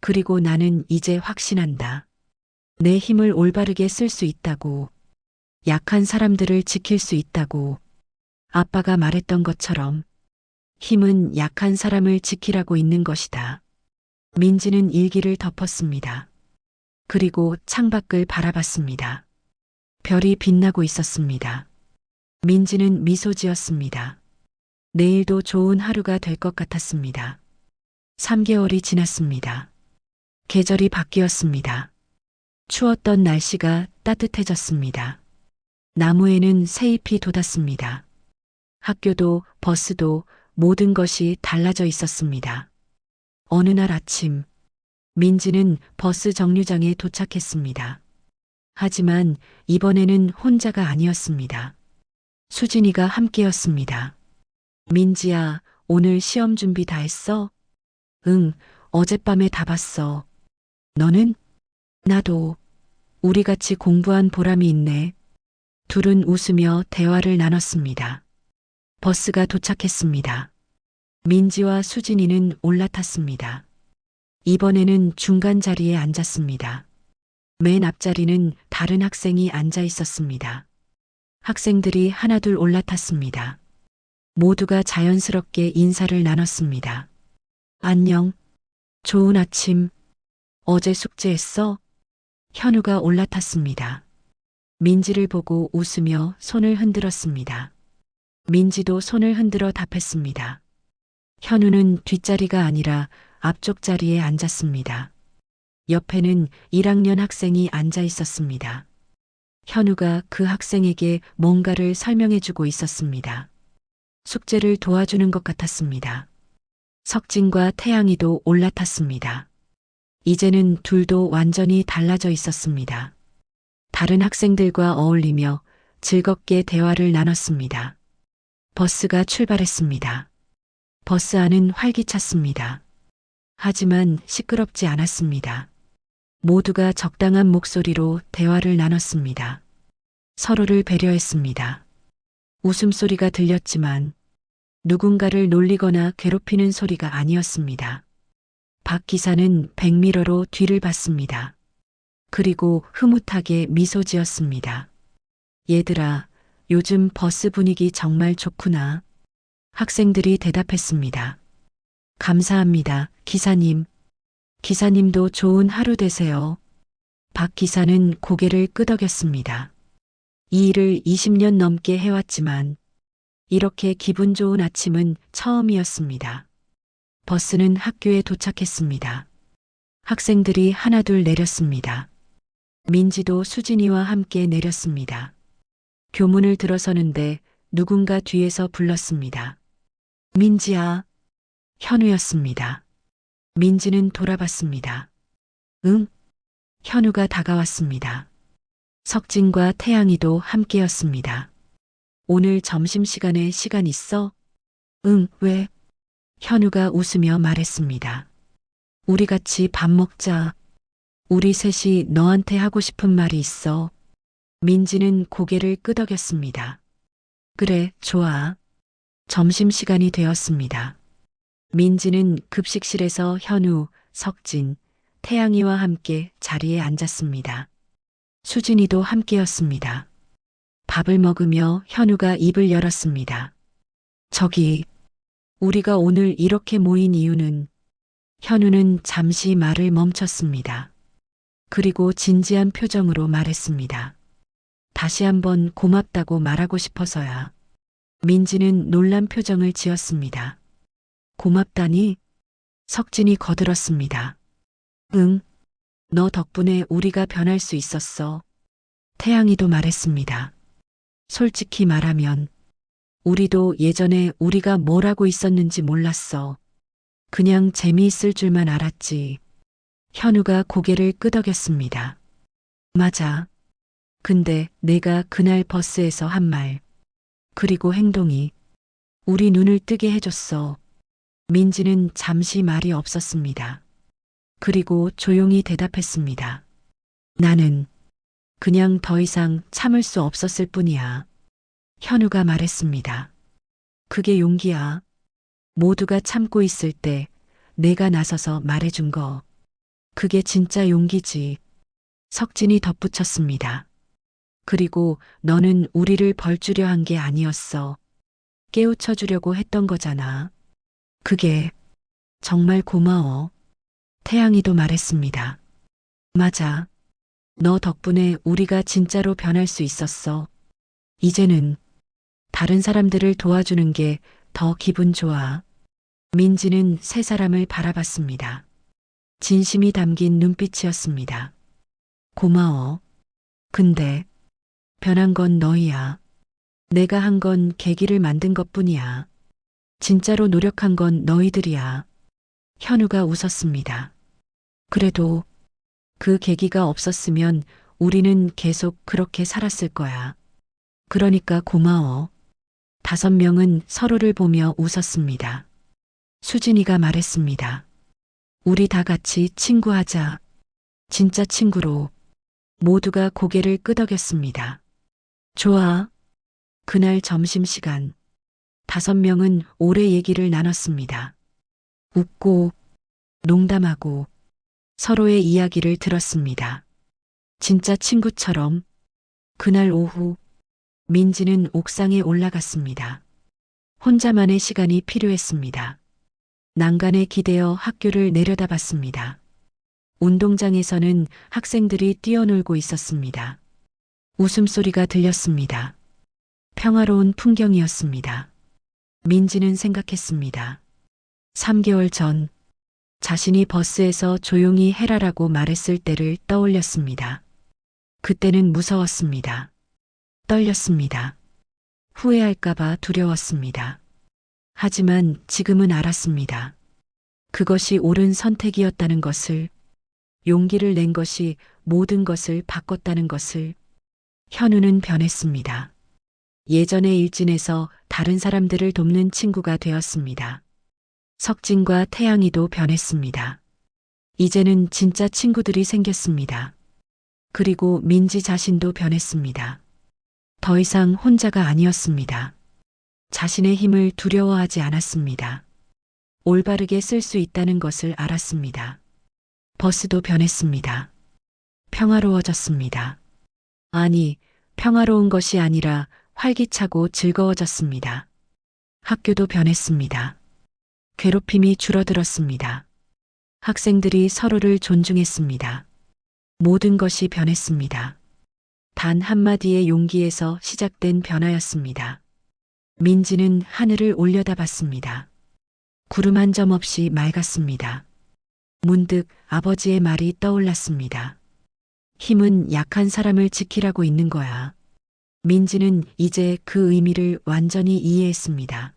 S1: 그리고 나는 이제 확신한다. 내 힘을 올바르게 쓸 수 있다고. 약한 사람들을 지킬 수 있다고. 아빠가 말했던 것처럼 힘은 약한 사람을 지키라고 있는 것이다. 민지는 일기를 덮었습니다. 그리고 창밖을 바라봤습니다. 별이 빛나고 있었습니다. 민지는 미소 지었습니다. 내일도 좋은 하루가 될 것 같았습니다. 3개월이 지났습니다. 계절이 바뀌었습니다. 추웠던 날씨가 따뜻해졌습니다. 나무에는 새잎이 돋았습니다. 학교도 버스도 모든 것이 달라져 있었습니다. 어느 날 아침, 민지는 버스 정류장에 도착했습니다. 하지만 이번에는 혼자가 아니었습니다. 수진이가 함께였습니다. 민지야, 오늘 시험 준비 다 했어? 응, 어젯밤에 다 봤어. 너는? 나도. 우리 같이 공부한 보람이 있네. 둘은 웃으며 대화를 나눴습니다. 버스가 도착했습니다. 민지와 수진이는 올라탔습니다. 이번에는 중간 자리에 앉았습니다. 맨 앞자리는 다른 학생이 앉아 있었습니다. 학생들이 하나둘 올라탔습니다. 모두가 자연스럽게 인사를 나눴습니다. 안녕. 좋은 아침. 어제 숙제했어? 현우가 올라탔습니다. 민지를 보고 웃으며 손을 흔들었습니다. 민지도 손을 흔들어 답했습니다. 현우는 뒷자리가 아니라 앞쪽 자리에 앉았습니다. 옆에는 1학년 학생이 앉아 있었습니다. 현우가 그 학생에게 뭔가를 설명해 주고 있었습니다. 숙제를 도와주는 것 같았습니다. 석진과 태양이도 올라탔습니다. 이제는 둘도 완전히 달라져 있었습니다. 다른 학생들과 어울리며 즐겁게 대화를 나눴습니다. 버스가 출발했습니다. 버스 안은 활기찼습니다. 하지만 시끄럽지 않았습니다. 모두가 적당한 목소리로 대화를 나눴습니다. 서로를 배려했습니다. 웃음소리가 들렸지만 누군가를 놀리거나 괴롭히는 소리가 아니었습니다. 박 기사는 백미러로 뒤를 봤습니다. 그리고 흐뭇하게 미소 지었습니다. 얘들아, 요즘 버스 분위기 정말 좋구나. 학생들이 대답했습니다. 감사합니다, 기사님. 기사님도 좋은 하루 되세요. 박 기사는 고개를 끄덕였습니다. 이 일을 20년 넘게 해왔지만 이렇게 기분 좋은 아침은 처음이었습니다. 버스는 학교에 도착했습니다. 학생들이 하나둘 내렸습니다. 민지도 수진이와 함께 내렸습니다. 교문을 들어서는데 누군가 뒤에서 불렀습니다. 민지야. 현우였습니다. 민지는 돌아봤습니다. 응? 현우가 다가왔습니다. 석진과 태양이도 함께였습니다. 오늘 점심시간에 시간 있어? 응, 왜? 현우가 웃으며 말했습니다. 우리 같이 밥 먹자. 우리 셋이 너한테 하고 싶은 말이 있어. 민지는 고개를 끄덕였습니다. 그래, 좋아. 점심시간이 되었습니다. 민지는 급식실에서 현우, 석진, 태양이와 함께 자리에 앉았습니다. 수진이도 함께였습니다. 밥을 먹으며 현우가 입을 열었습니다. 저기, 우리가 오늘 이렇게 모인 이유는 현우는 잠시 말을 멈췄습니다. 그리고 진지한 표정으로 말했습니다. 다시 한번 고맙다고 말하고 싶어서야. 민지는 놀란 표정을 지었습니다. 고맙다니? 석진이 거들었습니다. 응, 너 덕분에 우리가 변할 수 있었어. 태양이도 말했습니다. 솔직히 말하면 우리도 예전에 우리가 뭘 하고 있었는지 몰랐어. 그냥 재미있을 줄만 알았지. 현우가 고개를 끄덕였습니다. 맞아. 근데 내가 그날 버스에서 한 말, 그리고 행동이 우리 눈을 뜨게 해줬어. 민지는 잠시 말이 없었습니다. 그리고 조용히 대답했습니다. 나는 그냥 더 이상 참을 수 없었을 뿐이야. 현우가 말했습니다. 그게 용기야. 모두가 참고 있을 때 내가 나서서 말해준 거. 그게 진짜 용기지. 석진이 덧붙였습니다. 그리고 너는 우리를 벌주려 한 게 아니었어. 깨우쳐 주려고 했던 거잖아. 그게 정말 고마워. 태양이도 말했습니다. 맞아. 너 덕분에 우리가 진짜로 변할 수 있었어. 이제는 다른 사람들을 도와주는 게 더 기분 좋아. 민지는 세 사람을 바라봤습니다. 진심이 담긴 눈빛이었습니다. 고마워. 근데 변한 건 너희야. 내가 한 건 계기를 만든 것뿐이야. 진짜로 노력한 건 너희들이야. 현우가 웃었습니다. 그래도 그 계기가 없었으면 우리는 계속 그렇게 살았을 거야. 그러니까 고마워. 5명은 서로를 보며 웃었습니다. 수진이가 말했습니다. 우리 다 같이 친구하자. 진짜 친구로. 모두가 고개를 끄덕였습니다. 좋아. 그날 점심시간 5명은 올해 얘기를 나눴습니다. 웃고 농담하고 서로의 이야기를 들었습니다. 진짜 친구처럼. 그날 오후 민지는 옥상에 올라갔습니다. 혼자만의 시간이 필요했습니다. 난간에 기대어 학교를 내려다봤습니다. 운동장에서는 학생들이 뛰어놀고 있었습니다. 웃음소리가 들렸습니다. 평화로운 풍경이었습니다. 민지는 생각했습니다. 3개월 전 자신이 버스에서 조용히 해라라고 말했을 때를 떠올렸습니다. 그때는 무서웠습니다. 떨렸습니다. 후회할까봐 두려웠습니다. 하지만 지금은 알았습니다. 그것이 옳은 선택이었다는 것을, 용기를 낸 것이 모든 것을 바꿨다는 것을. 현우는 변했습니다. 예전의 일진에서 다른 사람들을 돕는 친구가 되었습니다. 석진과 태양이도 변했습니다. 이제는 진짜 친구들이 생겼습니다. 그리고 민지 자신도 변했습니다. 더 이상 혼자가 아니었습니다. 자신의 힘을 두려워하지 않았습니다. 올바르게 쓸 수 있다는 것을 알았습니다. 버스도 변했습니다. 평화로워졌습니다. 아니, 평화로운 것이 아니라 활기차고 즐거워졌습니다. 학교도 변했습니다. 괴롭힘이 줄어들었습니다. 학생들이 서로를 존중했습니다. 모든 것이 변했습니다. 단 한마디의 용기에서 시작된 변화였습니다. 민지는 하늘을 올려다봤습니다. 구름 한 점 없이 맑았습니다. 문득 아버지의 말이 떠올랐습니다. 힘은 약한 사람을 지키라고 있는 거야. 민지는 이제 그 의미를 완전히 이해했습니다.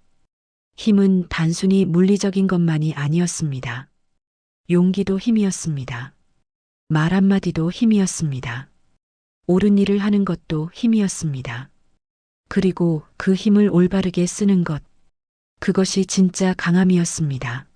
S1: 힘은 단순히 물리적인 것만이 아니었습니다. 용기도 힘이었습니다. 말 한마디도 힘이었습니다. 옳은 일을 하는 것도 힘이었습니다. 그리고 그 힘을 올바르게 쓰는 것, 그것이 진짜 강함이었습니다.